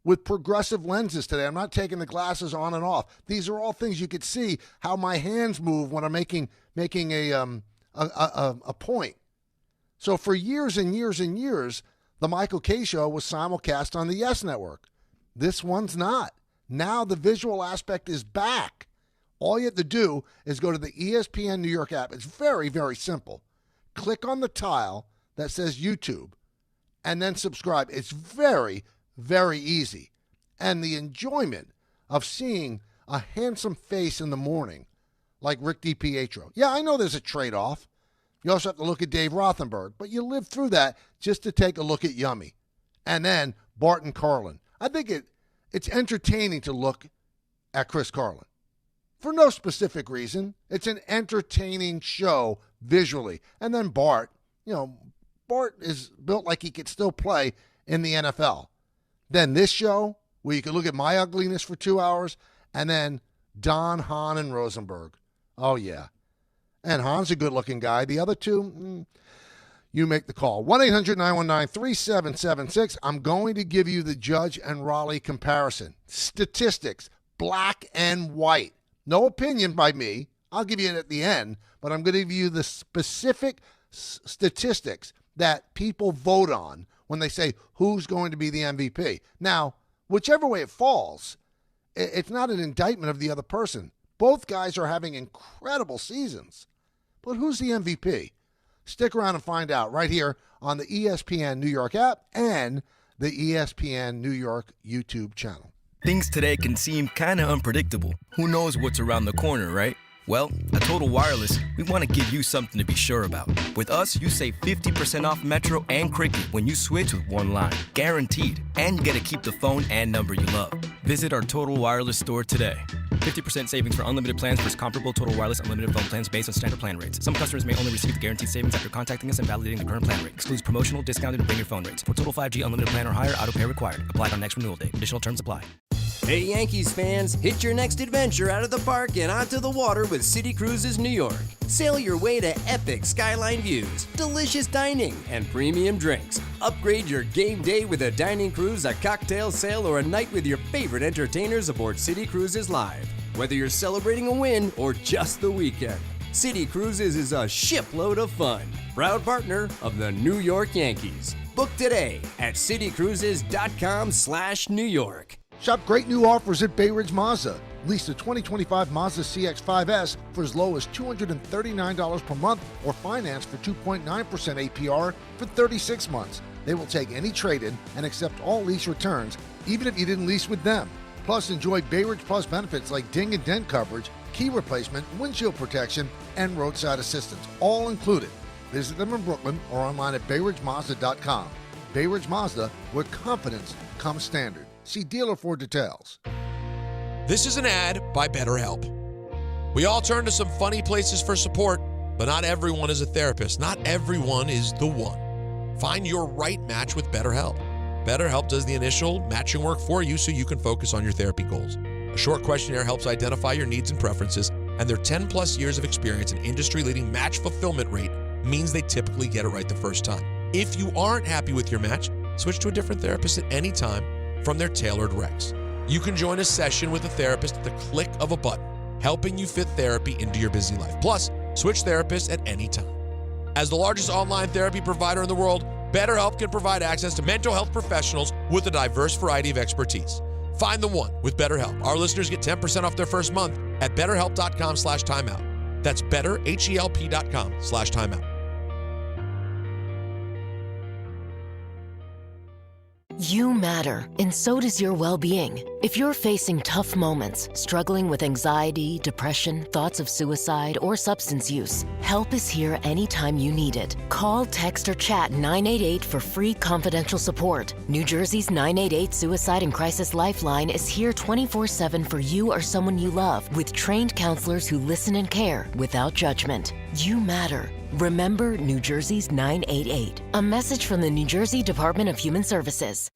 with progressive lenses today. I'm not taking the glasses on and off. These are all things you could see how my hands move when I'm making a point. So for years and years and years, the Michael K. Show was simulcast on the Yes Network. This one's not. Now the visual aspect is back. All you have to do is go to the ESPN New York app. It's very, very simple. Click on the tile that says YouTube and then subscribe. It's very, very easy. And the enjoyment of seeing a handsome face in the morning like Rick DiPietro. Yeah, I know there's a trade-off. You also have to look at Dave Rothenberg, but you live through that just to take a look at Yummy. And then Barton Carlin. I think it's entertaining to look at Chris Carlin. For no specific reason. It's an entertaining show visually. And then Bart is built like he could still play in the NFL. Then this show, where you can look at my ugliness for 2 hours, and then Don, Hahn, and Rosenberg. Oh, yeah. And Hahn's a good-looking guy. The other two, you make the call. 1-800-919-3776. I'm going to give you the Judge and Raleigh comparison. Statistics, black and white. No opinion by me. I'll give you it at the end, but I'm going to give you the specific statistics that people vote on when they say who's going to be the MVP. Now, whichever way it falls, it's not an indictment of the other person. Both guys are having incredible seasons. But who's the MVP? Stick around and find out right here on the ESPN New York app and the ESPN New York YouTube channel. Things today can seem kind of unpredictable. Who knows what's around the corner, right? Well, at Total Wireless, we want to give you something to be sure about. With us, you save 50% off Metro and Cricket when you switch with one line. Guaranteed. And you get to keep the phone and number you love. Visit our Total Wireless store today. 50% savings for unlimited plans versus comparable Total Wireless unlimited phone plans based on standard plan rates. Some customers may only receive the guaranteed savings after contacting us and validating the current plan rate. Excludes promotional, discounted, and bring your phone rates. For total 5G unlimited plan or higher, auto pay required. Applied on next renewal date. Additional terms apply. Hey Yankees fans, hit your next adventure out of the park and onto the water with City Cruises New York. Sail your way to epic skyline views, delicious dining, and premium drinks. Upgrade your game day with a dining cruise, a cocktail sail, or a night with your favorite entertainers aboard City Cruises Live. Whether you're celebrating a win or just the weekend, City Cruises is a shipload of fun. Proud partner of the New York Yankees. Book today at citycruises.com/New York. Shop great new offers at Bay Ridge Mazda. Lease the 2025 Mazda CX-5S for as low as $239 per month or finance for 2.9% APR for 36 months. They will take any trade-in and accept all lease returns, even if you didn't lease with them. Plus, enjoy Bay Ridge Plus benefits like ding and dent coverage, key replacement, windshield protection, and roadside assistance, all included. Visit them in Brooklyn or online at BayRidgeMazda.com. Bay Ridge Mazda, where confidence comes standard. See dealer for details. This is an ad by BetterHelp. We all turn to some funny places for support, but not everyone is a therapist. Not everyone is the one. Find your right match with BetterHelp. BetterHelp does the initial matching work for you so you can focus on your therapy goals. A short questionnaire helps identify your needs and preferences, and their 10-plus years of experience and industry-leading match fulfillment rate means they typically get it right the first time. If you aren't happy with your match, switch to a different therapist at any time from their tailored recs. You can join a session with a therapist at the click of a button, helping you fit therapy into your busy life. Plus, switch therapists at any time. As the largest online therapy provider in the world, BetterHelp can provide access to mental health professionals with a diverse variety of expertise. Find the one with BetterHelp. Our listeners get 10% off their first month at betterhelp.com/timeout. That's betterhelp.com/timeout. You matter, and so does your well-being. If you're facing tough moments, struggling with anxiety, depression, thoughts of suicide, or substance use, help is here anytime you need it. Call, text, or chat 988 for free confidential support. New Jersey's 988 Suicide and Crisis Lifeline is here 24/7 for you or someone you love, with trained counselors who listen and care without judgment. You matter. Remember New Jersey's 988. A message from the New Jersey Department of Human Services.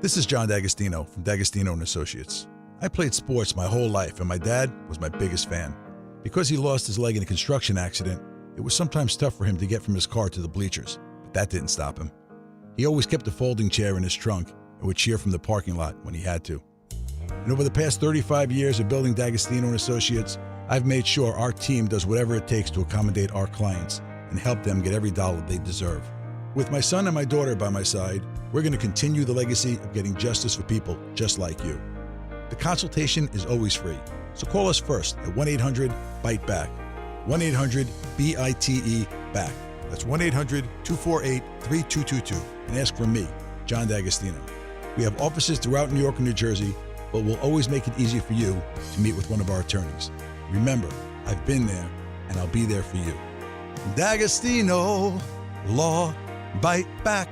This is John D'Agostino from D'Agostino & Associates. I played sports my whole life, and my dad was my biggest fan. Because he lost his leg in a construction accident, it was sometimes tough for him to get from his car to the bleachers, but that didn't stop him. He always kept a folding chair in his trunk and would cheer from the parking lot when he had to. And over the past 35 years of building D'Agostino & Associates, I've made sure our team does whatever it takes to accommodate our clients and help them get every dollar they deserve. With my son and my daughter by my side, we're going to continue the legacy of getting justice for people just like you. The consultation is always free, so call us first at 1-800-BITE-BACK, 1-800-BITE-BACK. That's 1-800-248-3222, and ask for me, John D'Agostino. We have offices throughout New York and New Jersey, but we'll always make it easy for you to meet with one of our attorneys. Remember, I've been there, and I'll be there for you. D'Agostino Law, Bite Back.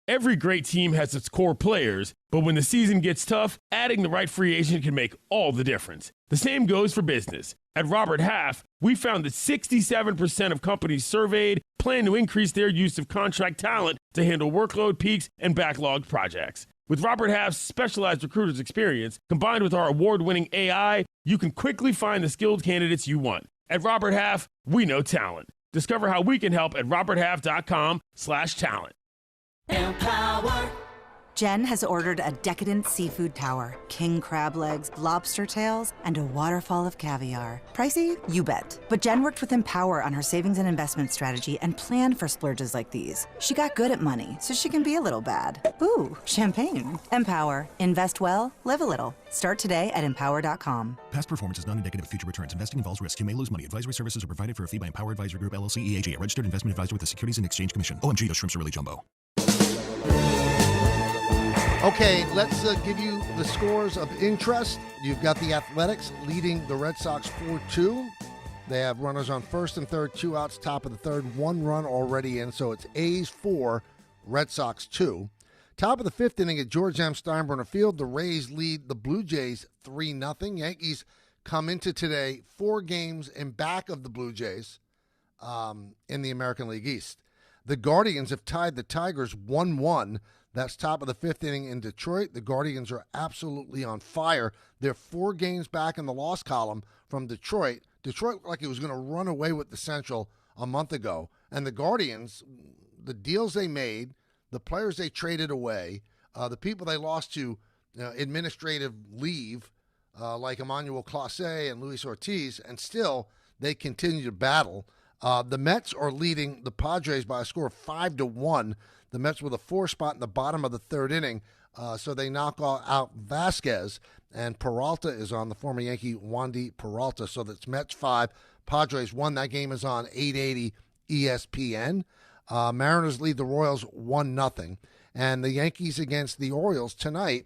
Every great team has its core players, but when the season gets tough, adding the right free agent can make all the difference. The same goes for business. At Robert Half, we found that 67% of companies surveyed plan to increase their use of contract talent to handle workload peaks and backlogged projects. With Robert Half's specialized recruiters' experience, combined with our award-winning AI, you can quickly find the skilled candidates you want. At Robert Half, we know talent. Discover how we can help at roberthalf.com/talent. Empower Jen has ordered a decadent seafood tower, king crab legs, lobster tails, and a waterfall of caviar. Pricey? You bet. But Jen worked with Empower on her savings and investment strategy and planned for splurges like these. She got good at money, so she can be a little bad. Ooh, champagne. Empower. Invest well, live a little. Start today at empower.com. Past performance is not indicative of future returns. Investing involves risk. You may lose money. Advisory services are provided for a fee by Empower Advisory Group, LLC, EAG, a registered investment advisor with the Securities and Exchange Commission. OMG, those shrimps are really jumbo. Okay, let's give you the scores of interest. You've got the Athletics leading the Red Sox 4-2. They have runners on first and third, 2 outs, top of the third, 1 run already in. So it's A's 4, Red Sox 2. Top of the fifth inning at George M. Steinbrenner Field, the Rays lead the Blue Jays 3-0. Yankees come into today 4 games in back of the Blue Jays in the American League East. The Guardians have tied the Tigers 1-1. That's top of the fifth inning in Detroit. The Guardians are absolutely on fire. They're 4 games back in the loss column from Detroit. Detroit looked like it was going to run away with the Central a month ago. And the Guardians, the deals they made, the players they traded away, the people they lost to administrative leave, like Emmanuel Clase and Luis Ortiz, and still they continue to battle. The Mets are leading the Padres by a score of 5-1. The Mets with a 4 spot in the bottom of the third inning, so they knock out Vasquez, and Peralta is on, the former Yankee Wandy Peralta. So that's Mets 5, Padres 1. That game is on 880 ESPN. Mariners lead the Royals 1-0, and the Yankees against the Orioles tonight,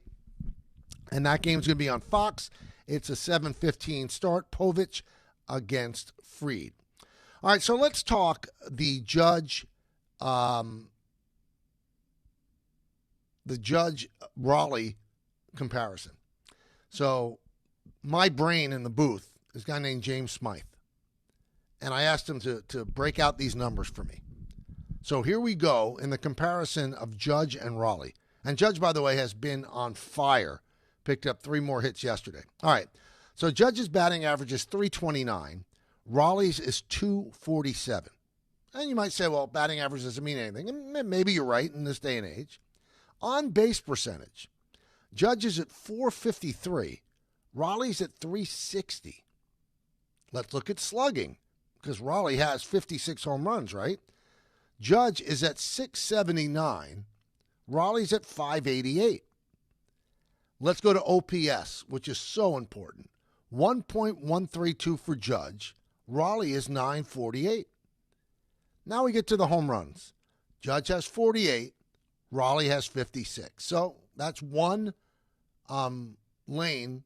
and that game's going to be on Fox. It's a 7:15 start. Povich against Fried. All right, so let's talk the Judge Raleigh comparison. So my brain in the booth is a guy named James Smythe, and I asked him to break out these numbers for me. So here we go in the comparison of Judge and Raleigh. And Judge, by the way, has been on fire. Picked up 3 more hits yesterday. All right, so Judge's batting average is .329. Raleigh's is .247. And you might say, well, batting average doesn't mean anything. And maybe you're right in this day and age. On base percentage, Judge is at .453. Raleigh's at .360. Let's look at slugging, because Raleigh has 56 home runs, right? Judge is at .679. Raleigh's at .588. Let's go to OPS, which is so important. 1.132 for Judge. Raleigh is .948. Now we get to the home runs. Judge has 48. Raleigh has 56. So that's one lane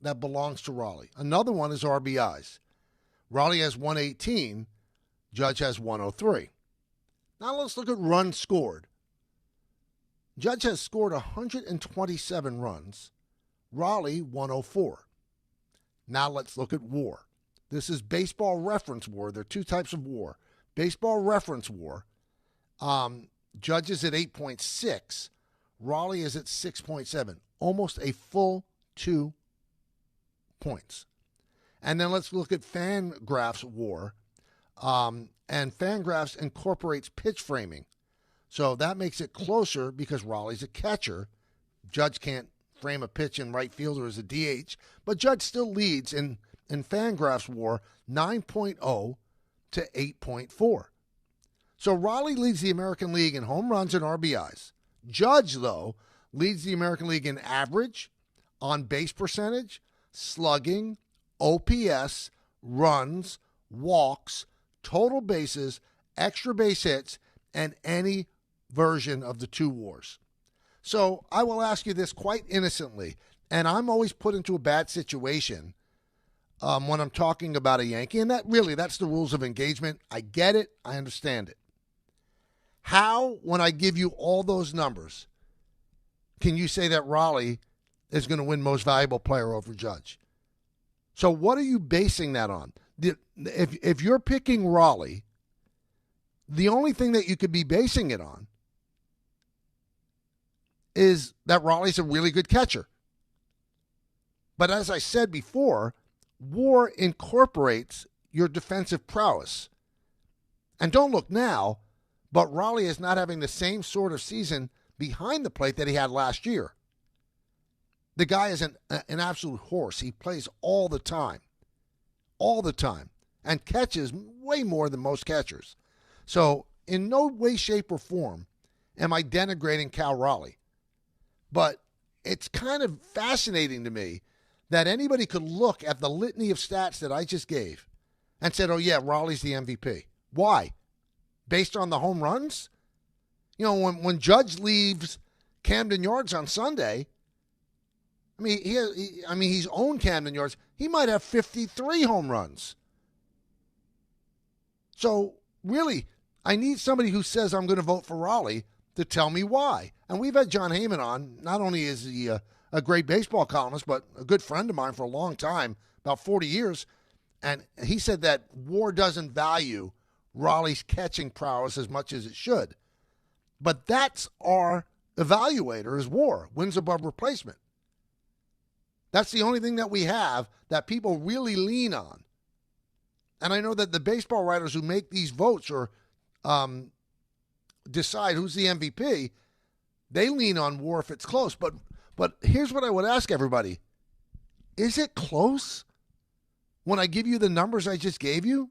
that belongs to Raleigh. Another one is RBIs. Raleigh has 118. Judge has 103. Now let's look at runs scored. Judge has scored 127 runs. Raleigh, 104. Now let's look at WAR. This is baseball reference WAR. There are 2 types of WAR. Baseball reference WAR. Judge is at 8.6. Raleigh is at 6.7. Almost a full 2 points. And then let's look at Fangraphs WAR. And Fangraphs incorporates pitch framing. So that makes it closer because Raleigh's a catcher. Judge can't frame a pitch in right field or as a DH. But Judge still leads in Fangraphs WAR 9.0 to 8.4. So Raleigh leads the American League in home runs and RBIs. Judge, though, leads the American League in average, on base percentage, slugging, OPS, runs, walks, total bases, extra base hits, and any version of the 2 WARs. So I will ask you this quite innocently, and I'm always put into a bad situation when I'm talking about a Yankee, and that's the rules of engagement. I get it. I understand it. How, when I give you all those numbers, can you say that Raleigh is going to win most valuable player over Judge? So what are you basing that on? If you're picking Raleigh, the only thing that you could be basing it on is that Raleigh's a really good catcher. But as I said before, WAR incorporates your defensive prowess. And don't look now, but Raleigh is not having the same sort of season behind the plate that he had last year. The guy is an absolute horse. He plays all the time, and catches way more than most catchers. So in no way, shape, or form am I denigrating Cal Raleigh. But it's kind of fascinating to me that anybody could look at the litany of stats that I just gave and said, oh, yeah, Raleigh's the MVP. Why? Based on the home runs? You know, when Judge leaves Camden Yards on Sunday, he's owned Camden Yards. He might have 53 home runs. So, really, I need somebody who says I'm going to vote for Raleigh to tell me why. And we've had John Heyman on. Not only is he a great baseball columnist, but a good friend of mine for a long time, about 40 years. And he said that WAR doesn't value Raleigh's catching prowess as much as it should. But that's our evaluator is WAR, wins above replacement. That's the only thing that we have that people really lean on. And I know that the baseball writers who make these votes or decide who's the MVP, they lean on WAR if it's close. But here's what I would ask everybody. Is it close when I give you the numbers I just gave you?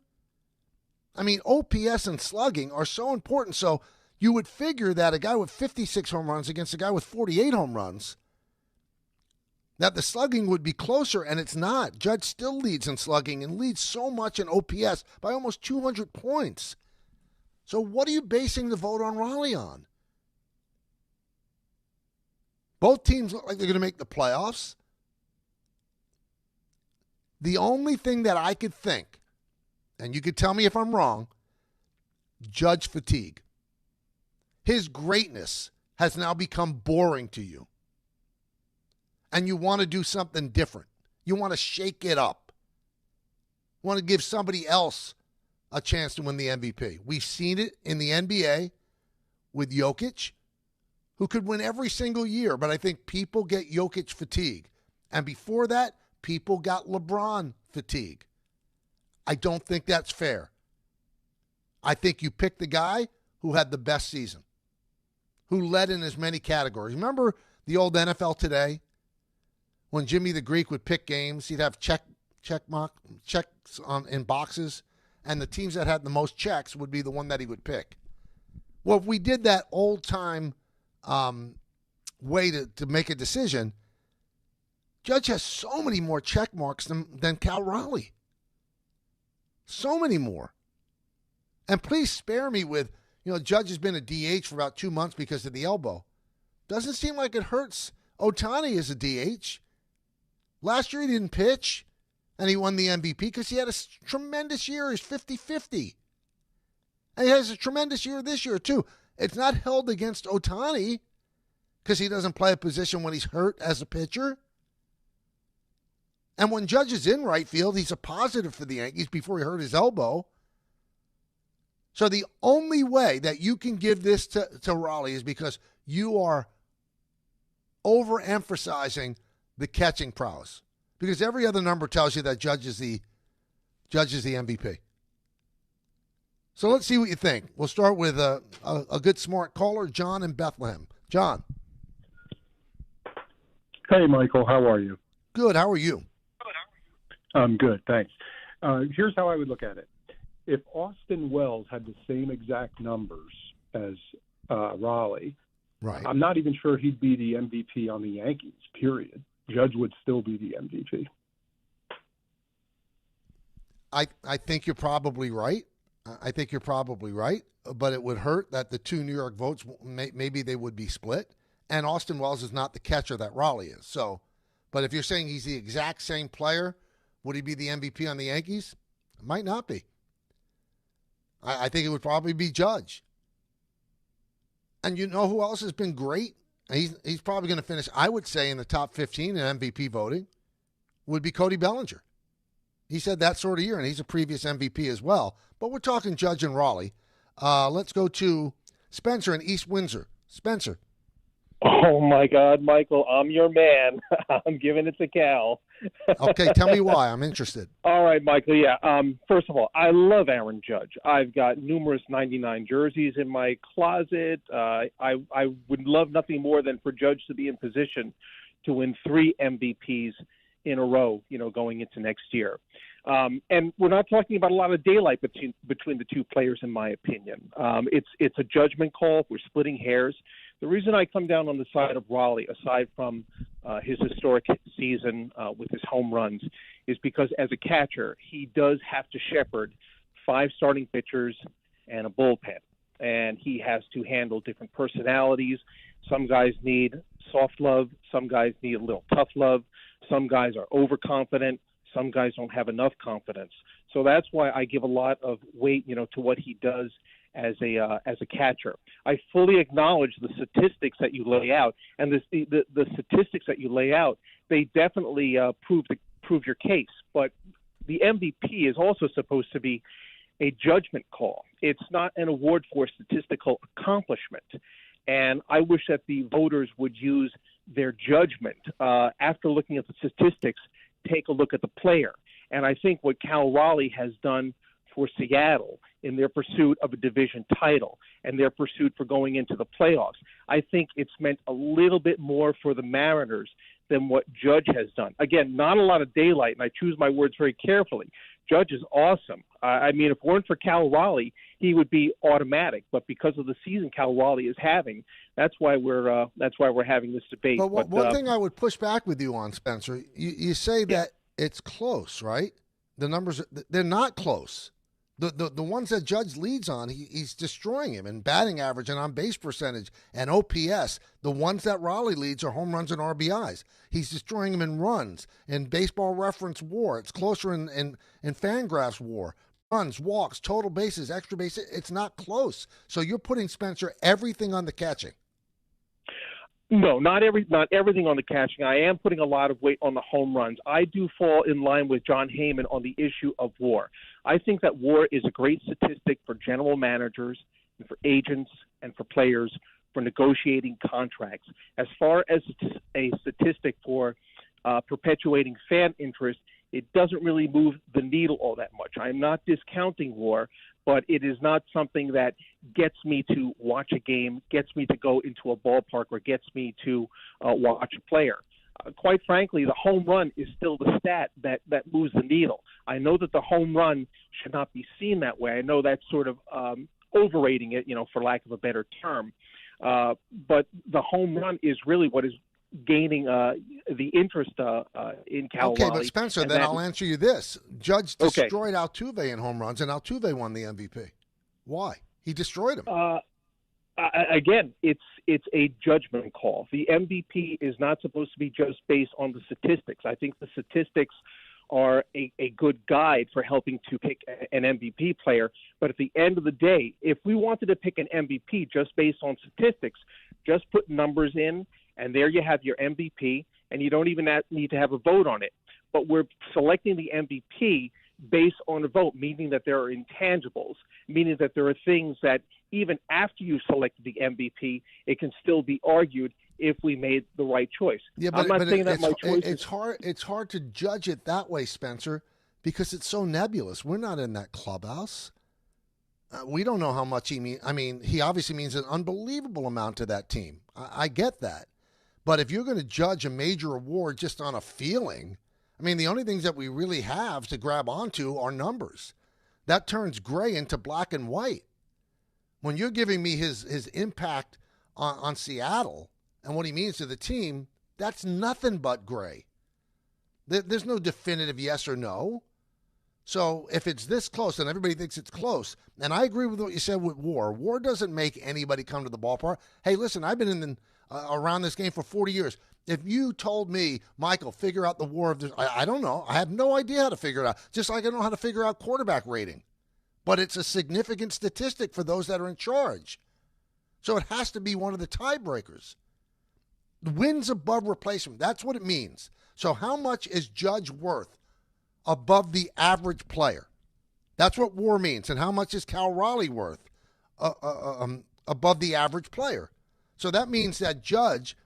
I mean, OPS and slugging are so important. So you would figure that a guy with 56 home runs against a guy with 48 home runs, that the slugging would be closer, and it's not. Judge still leads in slugging and leads so much in OPS by almost 200 points. So what are you basing the vote on Raleigh on? Both teams look like they're going to make the playoffs. The only thing that I could think, and you could tell me if I'm wrong, Judge fatigue. His greatness has now become boring to you. And you want to do something different. You want to shake it up. You want to give somebody else a chance to win the MVP. We've seen it in the NBA with Jokic, who could win every single year, but I think people get Jokic fatigue. And before that, people got LeBron fatigue. I don't think that's fair. I think you pick the guy who had the best season, who led in as many categories. Remember the old NFL Today? When Jimmy the Greek would pick games, he'd have checks in boxes, and the teams that had the most checks would be the one that he would pick. Well, if we did that old-time way to make a decision, Judge has so many more check marks than Cal Raleigh. So many more. And please spare me with, Judge has been a DH for about 2 months because of the elbow. Doesn't seem like it hurts Ohtani as a DH. Last year he didn't pitch, and he won the MVP because he had a tremendous year. He's 50-50. And he has a tremendous year this year, too. It's not held against Ohtani because he doesn't play a position when he's hurt as a pitcher. And when Judge is in right field, he's a positive for the Yankees before he hurt his elbow. So the only way that you can give this to Raleigh is because you are overemphasizing the catching prowess, because every other number tells you that Judge is the MVP. So let's see what you think. We'll start with a good, smart caller, John in Bethlehem. John. Hey, Michael. How are you? Good. How are you? I'm good, thanks. Here's how I would look at it. If Austin Wells had the same exact numbers as Raleigh, right, I'm not even sure he'd be the MVP on the Yankees, period. Judge would still be the MVP. I think you're probably right. But it would hurt that the two New York votes, maybe they would be split. And Austin Wells is not the catcher that Raleigh is. So, but if you're saying he's the exact same player, would he be the MVP on the Yankees? It might not be. I think it would probably be Judge. And you know who else has been great? He's probably going to finish, I would say, in the top 15 in MVP voting, would be Cody Bellinger. He said that sort of year, and he's a previous MVP as well. But we're talking Judge and Raleigh. Let's go to Spencer in East Windsor. Spencer. Oh, my God, Michael, I'm your man. I'm giving it to Cal. Okay, tell me why. I'm interested. All right, Michael, yeah. First of all, I love Aaron Judge. I've got numerous 99 jerseys in my closet. I would love nothing more than for Judge to be in position to win 3 MVPs in a row, going into next year. And we're not talking about a lot of daylight between the two players, in my opinion. It's a judgment call. We're splitting hairs. The reason I come down on the side of Raleigh, aside from his historic season with his home runs, is because as a catcher, he does have to shepherd 5 starting pitchers and a bullpen. And he has to handle different personalities. Some guys need soft love. Some guys need a little tough love. Some guys are overconfident. Some guys don't have enough confidence. So that's why I give a lot of weight, to what he does as a catcher. I fully acknowledge the statistics that you lay out, and the statistics that you lay out, they definitely prove your case. But the MVP is also supposed to be a judgment call. It's not an award for statistical accomplishment. And I wish that the voters would use their judgment after looking at the statistics. Take a look at the player. And I think what Cal Raleigh has done for Seattle in their pursuit of a division title and their pursuit for going into the playoffs, I think it's meant a little bit more for the Mariners than what Judge has done. Again, not a lot of daylight, and I choose my words very carefully. Judge is awesome. If it weren't for Cal Raleigh, he would be automatic. But because of the season Cal Raleigh is having, that's why we're having this debate. But one thing I would push back with you on, Spencer, you say that it's close, right? The numbers, they're not close. The ones that Judge leads on, he's destroying him in batting average and on base percentage and OPS. The ones that Raleigh leads are home runs and RBIs. He's destroying him in runs, in Baseball Reference WAR. It's closer in Fangraphs WAR. Runs, walks, total bases, extra bases. It's not close. So you're putting, Spencer, everything on the catching. No, not everything on the catching. I am putting a lot of weight on the home runs. I do fall in line with John Heyman on the issue of WAR. I think that WAR is a great statistic for general managers and for agents and for players for negotiating contracts. As far as a statistic for perpetuating fan interest, it doesn't really move the needle all that much. I'm not discounting WAR, but it is not something that gets me to watch a game, gets me to go into a ballpark, or gets me to watch a player. Quite frankly, the home run is still the stat that moves the needle. I know that the home run should not be seen that way. I know that's sort of overrating it, for lack of a better term. But the home run is really what is gaining the interest in Cal Okay, Raleigh. But Spencer, then I'll answer you this. Judge destroyed Altuve in home runs, and Altuve won the MVP. Why? He destroyed him. Again, it's a judgment call. The MVP is not supposed to be just based on the statistics. I think the statistics are a good guide for helping to pick an MVP player. But at the end of the day, if we wanted to pick an MVP just based on statistics, just put numbers in, and there you have your MVP, and you don't even need to have a vote on it. But we're selecting the MVP based on a vote, meaning that there are intangibles, meaning that there are things that even after you selected the MVP, it can still be argued if we made the right choice. Yeah, but, I'm not saying that my choice it's hard. It's hard to judge it that way, Spencer, because it's so nebulous. We're not in that clubhouse. We don't know how much he means. I mean, he obviously means an unbelievable amount to that team. I get that. But if you're going to judge a major award just on a feeling, I mean, the only things that we really have to grab onto are numbers. That turns gray into black and white. When you're giving me his impact on Seattle and what he means to the team, that's nothing but gray. There's no definitive yes or no. So if it's this close and everybody thinks it's close, and I agree with what you said with WAR. WAR doesn't make anybody come to the ballpark. Hey, listen, I've been around this game for 40 years. If you told me, Michael, figure out the WAR of this, I don't know. I have no idea how to figure it out. Just like I don't know how to figure out quarterback rating. But it's a significant statistic for those that are in charge. So it has to be one of the tiebreakers. Wins above replacement. That's what it means. So how much is Judge worth above the average player? That's what WAR means. And how much is Cal Raleigh worth above the average player? So that means that Judge,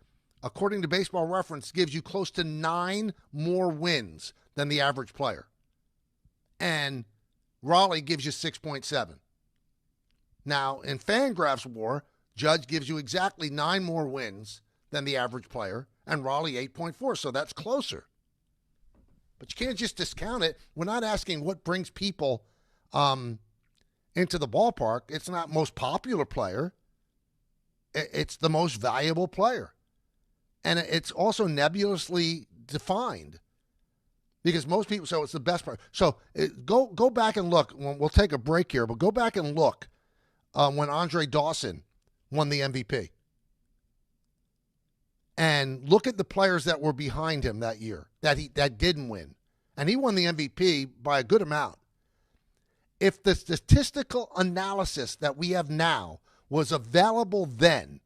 according to Baseball Reference, gives you close to 9 more wins than the average player. And Raleigh gives you 6.7. Now, in Fangraphs WAR, Judge gives you exactly 9 more wins than the average player, and Raleigh 8.4, so that's closer. But you can't just discount it. We're not asking what brings people into the ballpark. It's not most popular player. It's the most valuable player. And it's also nebulously defined because most people, so it's the best player. So go back and look. We'll take a break here, but go back and look when Andre Dawson won the MVP. And look at the players that were behind him that year that didn't win. And he won the MVP by a good amount. If the statistical analysis that we have now was available then,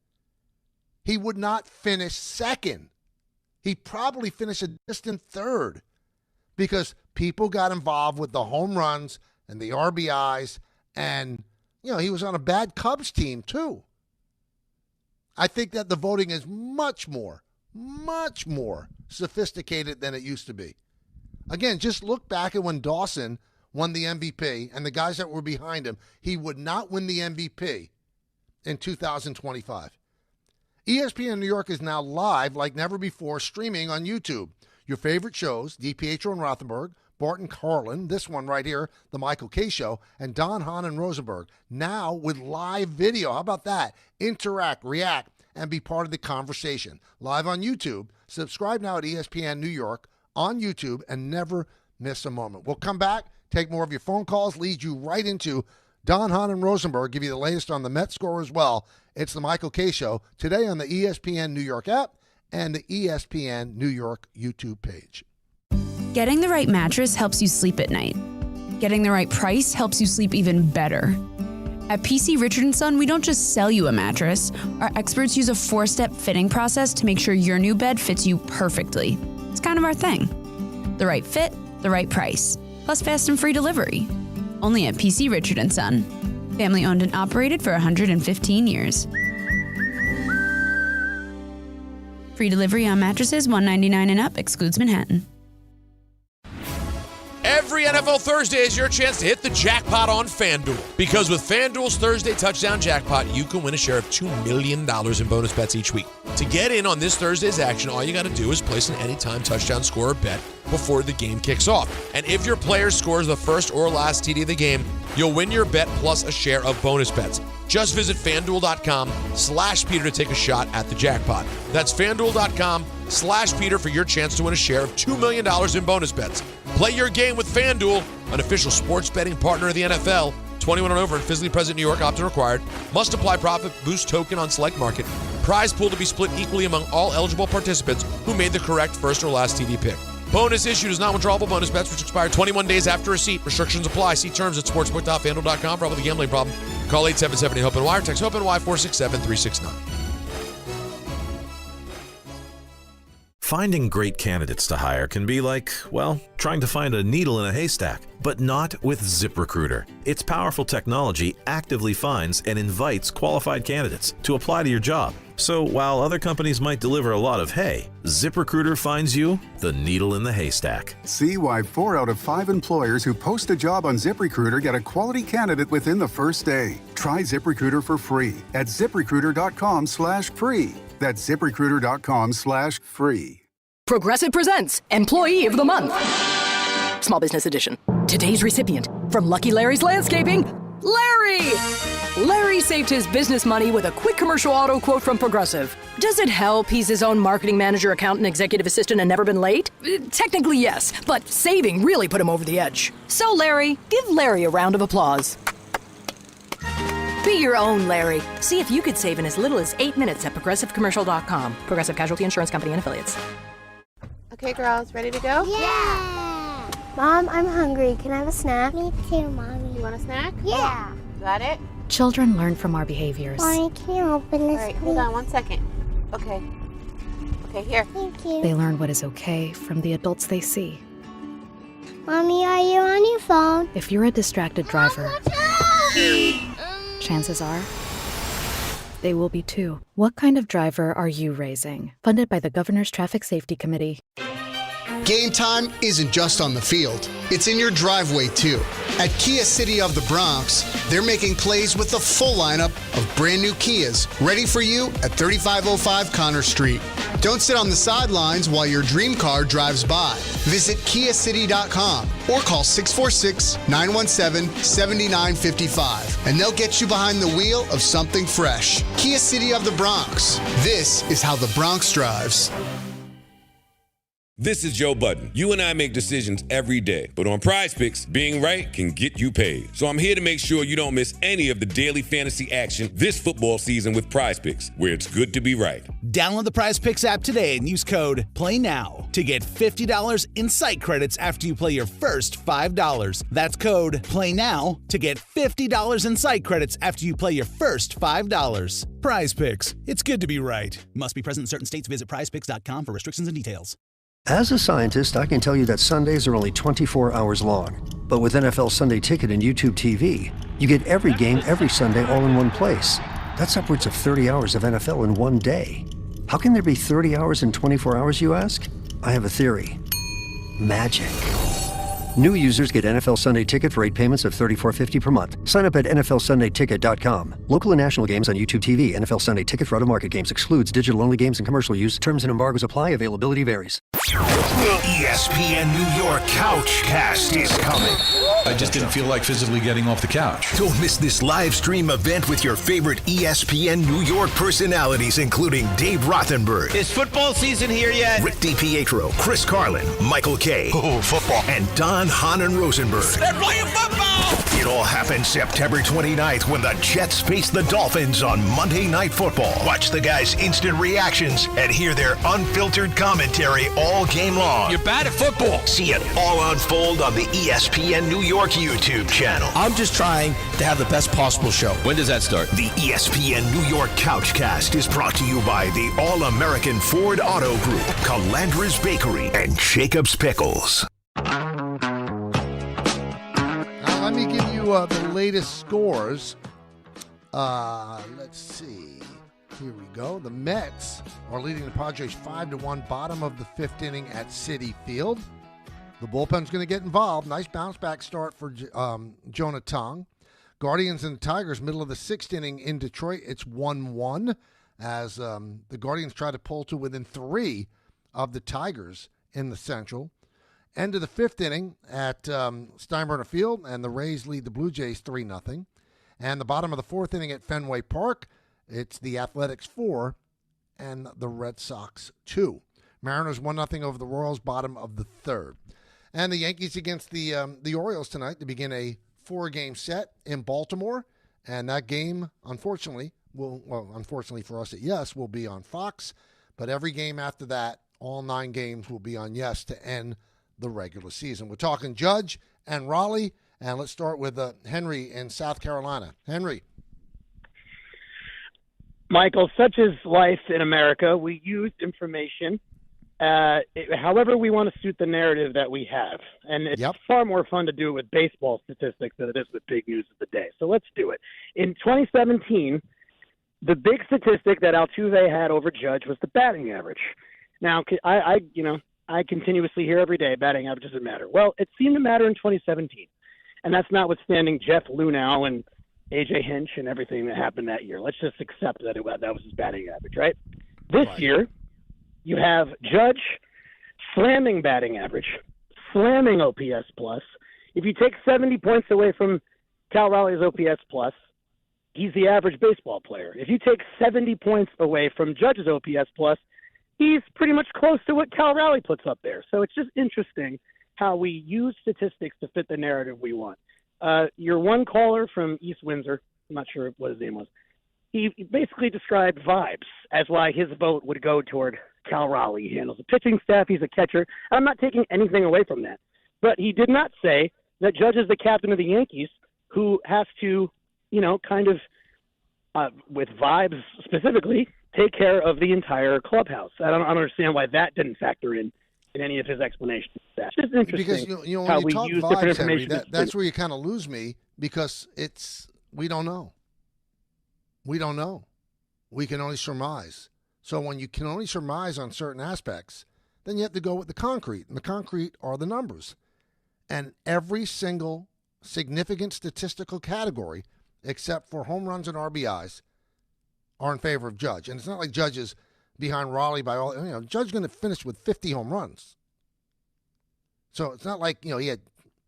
he would not finish second. He'd probably finish a distant third because people got involved with the home runs and the RBIs. And, he was on a bad Cubs team too. I think that the voting is much more sophisticated than it used to be. Again, just look back at when Dawson won the MVP and the guys that were behind him. He would not win the MVP in 2025. ESPN New York is now live like never before, streaming on YouTube. Your favorite shows, DiPietro and Rothenberg, Barton Carlin, this one right here, The Michael K. Show, and Don Hahn and Rosenberg, now with live video. How about that? Interact, react, and be part of the conversation. Live on YouTube. Subscribe now at ESPN New York on YouTube and never miss a moment. We'll come back, take more of your phone calls, lead you right into Don Hahn and Rosenberg, give you the latest on the Mets score as well. It's The Michael K. Show, today on the ESPN New York app and the ESPN New York YouTube page. Getting the right mattress helps you sleep at night. Getting the right price helps you sleep even better. At PC Richard & Son, we don't just sell you a mattress. Our experts use a 4-step fitting process to make sure your new bed fits you perfectly. It's kind of our thing. The right fit, the right price, plus fast and free delivery. Only at PC Richard & Son. Family owned and operated for 115 years. Free delivery on mattresses $199 and up, excludes Manhattan. Every NFL Thursday is your chance to hit the jackpot on FanDuel. Because with FanDuel's Thursday Touchdown Jackpot, you can win a share of $2 million in bonus bets each week. To get in on this Thursday's action, all you got to do is place an anytime touchdown scorer bet before the game kicks off. And if your player scores the first or last TD of the game, you'll win your bet plus a share of bonus bets. Just visit FanDuel.com/Peter to take a shot at the jackpot. That's FanDuel.com/Peter for your chance to win a share of $2 million in bonus bets. Play your game with FanDuel, an official sports betting partner of the NFL. 21 and over in physically present New York, opt-in required. Must apply profit boost token on select market. Prize pool to be split equally among all eligible participants who made the correct first or last TD pick. Bonus issued is not withdrawable bonus bets which expire 21 days after receipt. Restrictions apply. See terms at sportsbook.fanduel.com for all the gambling problem. Call 877-HOPE-NY or text HOPE-NY 467-369. Finding great candidates to hire can be like, well, trying to find a needle in a haystack, but not with ZipRecruiter. Its powerful technology actively finds and invites qualified candidates to apply to your job. So while other companies might deliver a lot of hay, ZipRecruiter finds you the needle in the haystack. See why 4 out of 5 employers who post a job on ZipRecruiter get a quality candidate within the first day. Try ZipRecruiter for free at ZipRecruiter.com/free. That's ZipRecruiter.com/free. Progressive presents Employee of the Month. Small Business Edition. Today's recipient from Lucky Larry's Landscaping, Larry! Larry saved his business money with a quick commercial auto quote from Progressive. Does it help he's his own marketing manager, accountant, executive assistant, and never been late? Technically, yes, but saving really put him over the edge. So, Larry, give Larry a round of applause. Be your own Larry. See if you could save in as little as 8 minutes at ProgressiveCommercial.com. Progressive Casualty Insurance Company and Affiliates. Okay, girls, ready to go? Yeah! Mom, I'm hungry. Can I have a snack? Me too, Mommy. You want a snack? Yeah! Got it? Children learn from our behaviors. Mommy, can you open this, All right, please? hold on 1 second. Okay. Okay, here. Thank you. They learn what is okay from the adults they see. Mommy, are you on your phone? If you're a distracted driver, chances are they will be too. What kind of driver are you raising? Funded by the Governor's Traffic Safety Committee. Game time isn't just on the field. It's in your driveway, too. At Kia City of the Bronx, they're making plays with the full lineup of brand new Kias ready for you at 3505 Connor Street. Don't sit on the sidelines while your dream car drives by. Visit KiaCity.com or call 646-917-7955 and they'll get you behind the wheel of something fresh. Kia City of the Bronx. This is how the Bronx drives. This is Joe Budden. You and I make decisions every day, but on Prize Picks, being right can get you paid. So I'm here to make sure you don't miss any of the daily fantasy action this football season with Prize Picks, where it's good to be right. Download the Prize Picks app today and use code PLAYNOW to get $50 in site credits after you play your first $5. That's code PLAYNOW to get $50 in site credits after you play your first $5. Prize Picks. It's good to be right. Must be present in certain states. Visit prizepicks.com for restrictions and details. As a scientist, I can tell you that Sundays are only 24 hours long. But with NFL Sunday Ticket and YouTube TV, you get every game every Sunday all in one place. That's upwards of 30 hours of NFL in one day. How can there be 30 hours in 24 hours, you ask? I have a theory. Magic. New users get NFL Sunday Ticket for 8 payments of $34.50 per month. Sign up at NFLSundayTicket.com. Local and national games on YouTube TV. NFL Sunday Ticket for out-of-market games excludes digital-only games and commercial use. Terms and embargoes apply. Availability varies. ESPN New York Couch Cast is coming. I just didn't feel like physically getting off the couch. Don't miss this live stream event with your favorite ESPN New York personalities, including Dave Rothenberg. Is football season here yet? Rick DiPietro, Chris Carlin, Michael Kay. Oh, football. And Don Hahn Rosenberg. They're playing football! It all happens September 29th when the Jets face the Dolphins on Monday Night Football. Watch the guys' instant reactions and hear their unfiltered commentary all game long. You're bad at football. See it all unfold on the ESPN New York YouTube channel. I'm just trying to have the best possible show. When does that start? The ESPN New York Couchcast is brought to you by the All-American Ford Auto Group, Calandra's Bakery, and Jacob's Pickles. Now, let me give you the latest scores. Let's see. Here we go. The Mets are leading the Padres 5-1, bottom of the fifth inning at Citi Field. The bullpen's going to get involved. Nice bounce-back start for Jonah Tong. Guardians and the Tigers, middle of the sixth inning in Detroit. It's 1-1 as the Guardians try to pull to within 3 of the Tigers in the Central. End of the fifth inning at Steinbrenner Field, and the Rays lead the Blue Jays 3-0. And the bottom of the fourth inning at Fenway Park, it's the Athletics 4 and the Red Sox 2. Mariners 1-0 over the Royals, bottom of the third. And the Yankees against the Orioles tonight to begin a 4-game set in Baltimore. And that game, unfortunately for us at Yes, will be on Fox. But every game after that, all 9 games will be on Yes to end the regular season. We're talking Judge and Raleigh. And let's start with Henry in South Carolina. Henry. Michael, such is life in America. We use information however we want to suit the narrative that we have. And it's far more fun to do it with baseball statistics than it is with big news of the day. So let's do it. In 2017, the big statistic that Altuve had over Judge was the batting average. Now, I continuously hear every day batting average doesn't matter. Well, it seemed to matter in 2017. And that's notwithstanding Jeff Luhnow and A.J. Hinch and everything that happened that year. Let's just accept that that was his batting average, right? This year, you have Judge slamming batting average, slamming OPS plus. If you take 70 points away from Cal Raleigh's OPS plus, he's the average baseball player. If you take 70 points away from Judge's OPS plus, he's pretty much close to what Cal Raleigh puts up there. So it's just interesting how we use statistics to fit the narrative we want. Your one caller from East Windsor, I'm not sure what his name was, he basically described vibes as why his vote would go toward Cal Raleigh. He handles the pitching staff. He's a catcher. I'm not taking anything away from that. But he did not say that Judge is the captain of the Yankees who has to, kind of, with vibes specifically, take care of the entire clubhouse. I don't understand why that didn't factor in any of his explanations. That's just interesting because, when how you we talk use vibes, different Henry, information. that's where you kind of lose me because we don't know. We don't know. we can only surmise. So when you can only surmise on certain aspects, then you have to go with the concrete. And the concrete are the numbers. And every single significant statistical category, except for home runs and RBIs, are in favor of Judge. And it's not like Judge is behind Raleigh by all. Judge is going to finish with 50 home runs. So it's not like, he had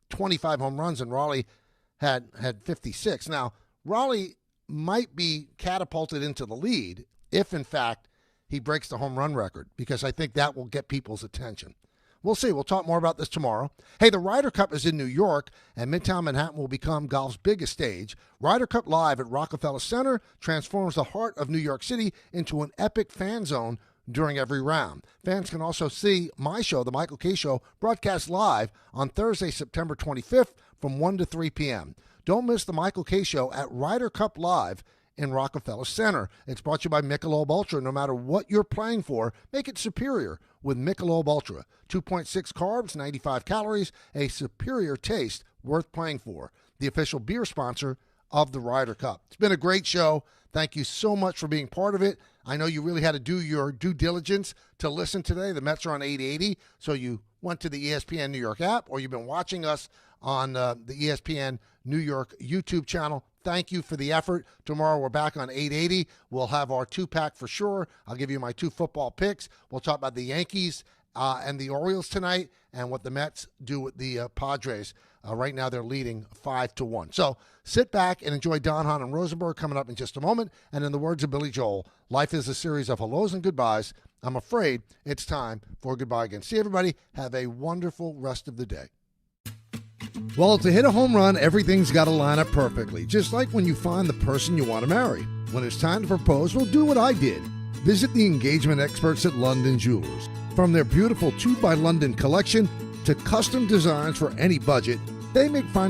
25 home runs and Raleigh had 56. Now, Raleigh might be catapulted into the lead if, in fact, he breaks the home run record, because I think that will get people's attention. We'll see. We'll talk more about this tomorrow. Hey, the Ryder Cup is in New York, and Midtown Manhattan will become golf's biggest stage. Ryder Cup Live at Rockefeller Center transforms the heart of New York City into an epic fan zone during every round. Fans can also see my show, The Michael K. Show, broadcast live on Thursday, September 25th from 1 to 3 p.m. Don't miss The Michael K. Show at Ryder Cup Live in Rockefeller Center. It's brought to you by Michelob Ultra. No matter what you're playing for, make it superior with Michelob Ultra. 2.6 carbs, 95 calories, a superior taste worth playing for. The official beer sponsor of the Ryder Cup. It's been a great show. Thank you so much for being part of it. I know you really had to do your due diligence to listen today. The Mets are on 880, so you went to the ESPN New York app, or you've been watching us on the ESPN New York YouTube channel. Thank you for the effort. Tomorrow we're back on 880. We'll have our two-pack for sure. I'll give you my two football picks. We'll talk about the Yankees and the Orioles tonight and what the Mets do with the Padres. Right now they're leading 5-1. So sit back and enjoy Don, Hahn, and Rosenberg coming up in just a moment. And in the words of Billy Joel, life is a series of hellos and goodbyes. I'm afraid it's time for goodbye again. See everybody. Have a wonderful rest of the day. Well, to hit a home run, everything's got to line up perfectly, just like when you find the person you want to marry. When it's time to propose, well, do what I did. Visit the engagement experts at London Jewelers. From their beautiful 2 by London collection to custom designs for any budget, they make finding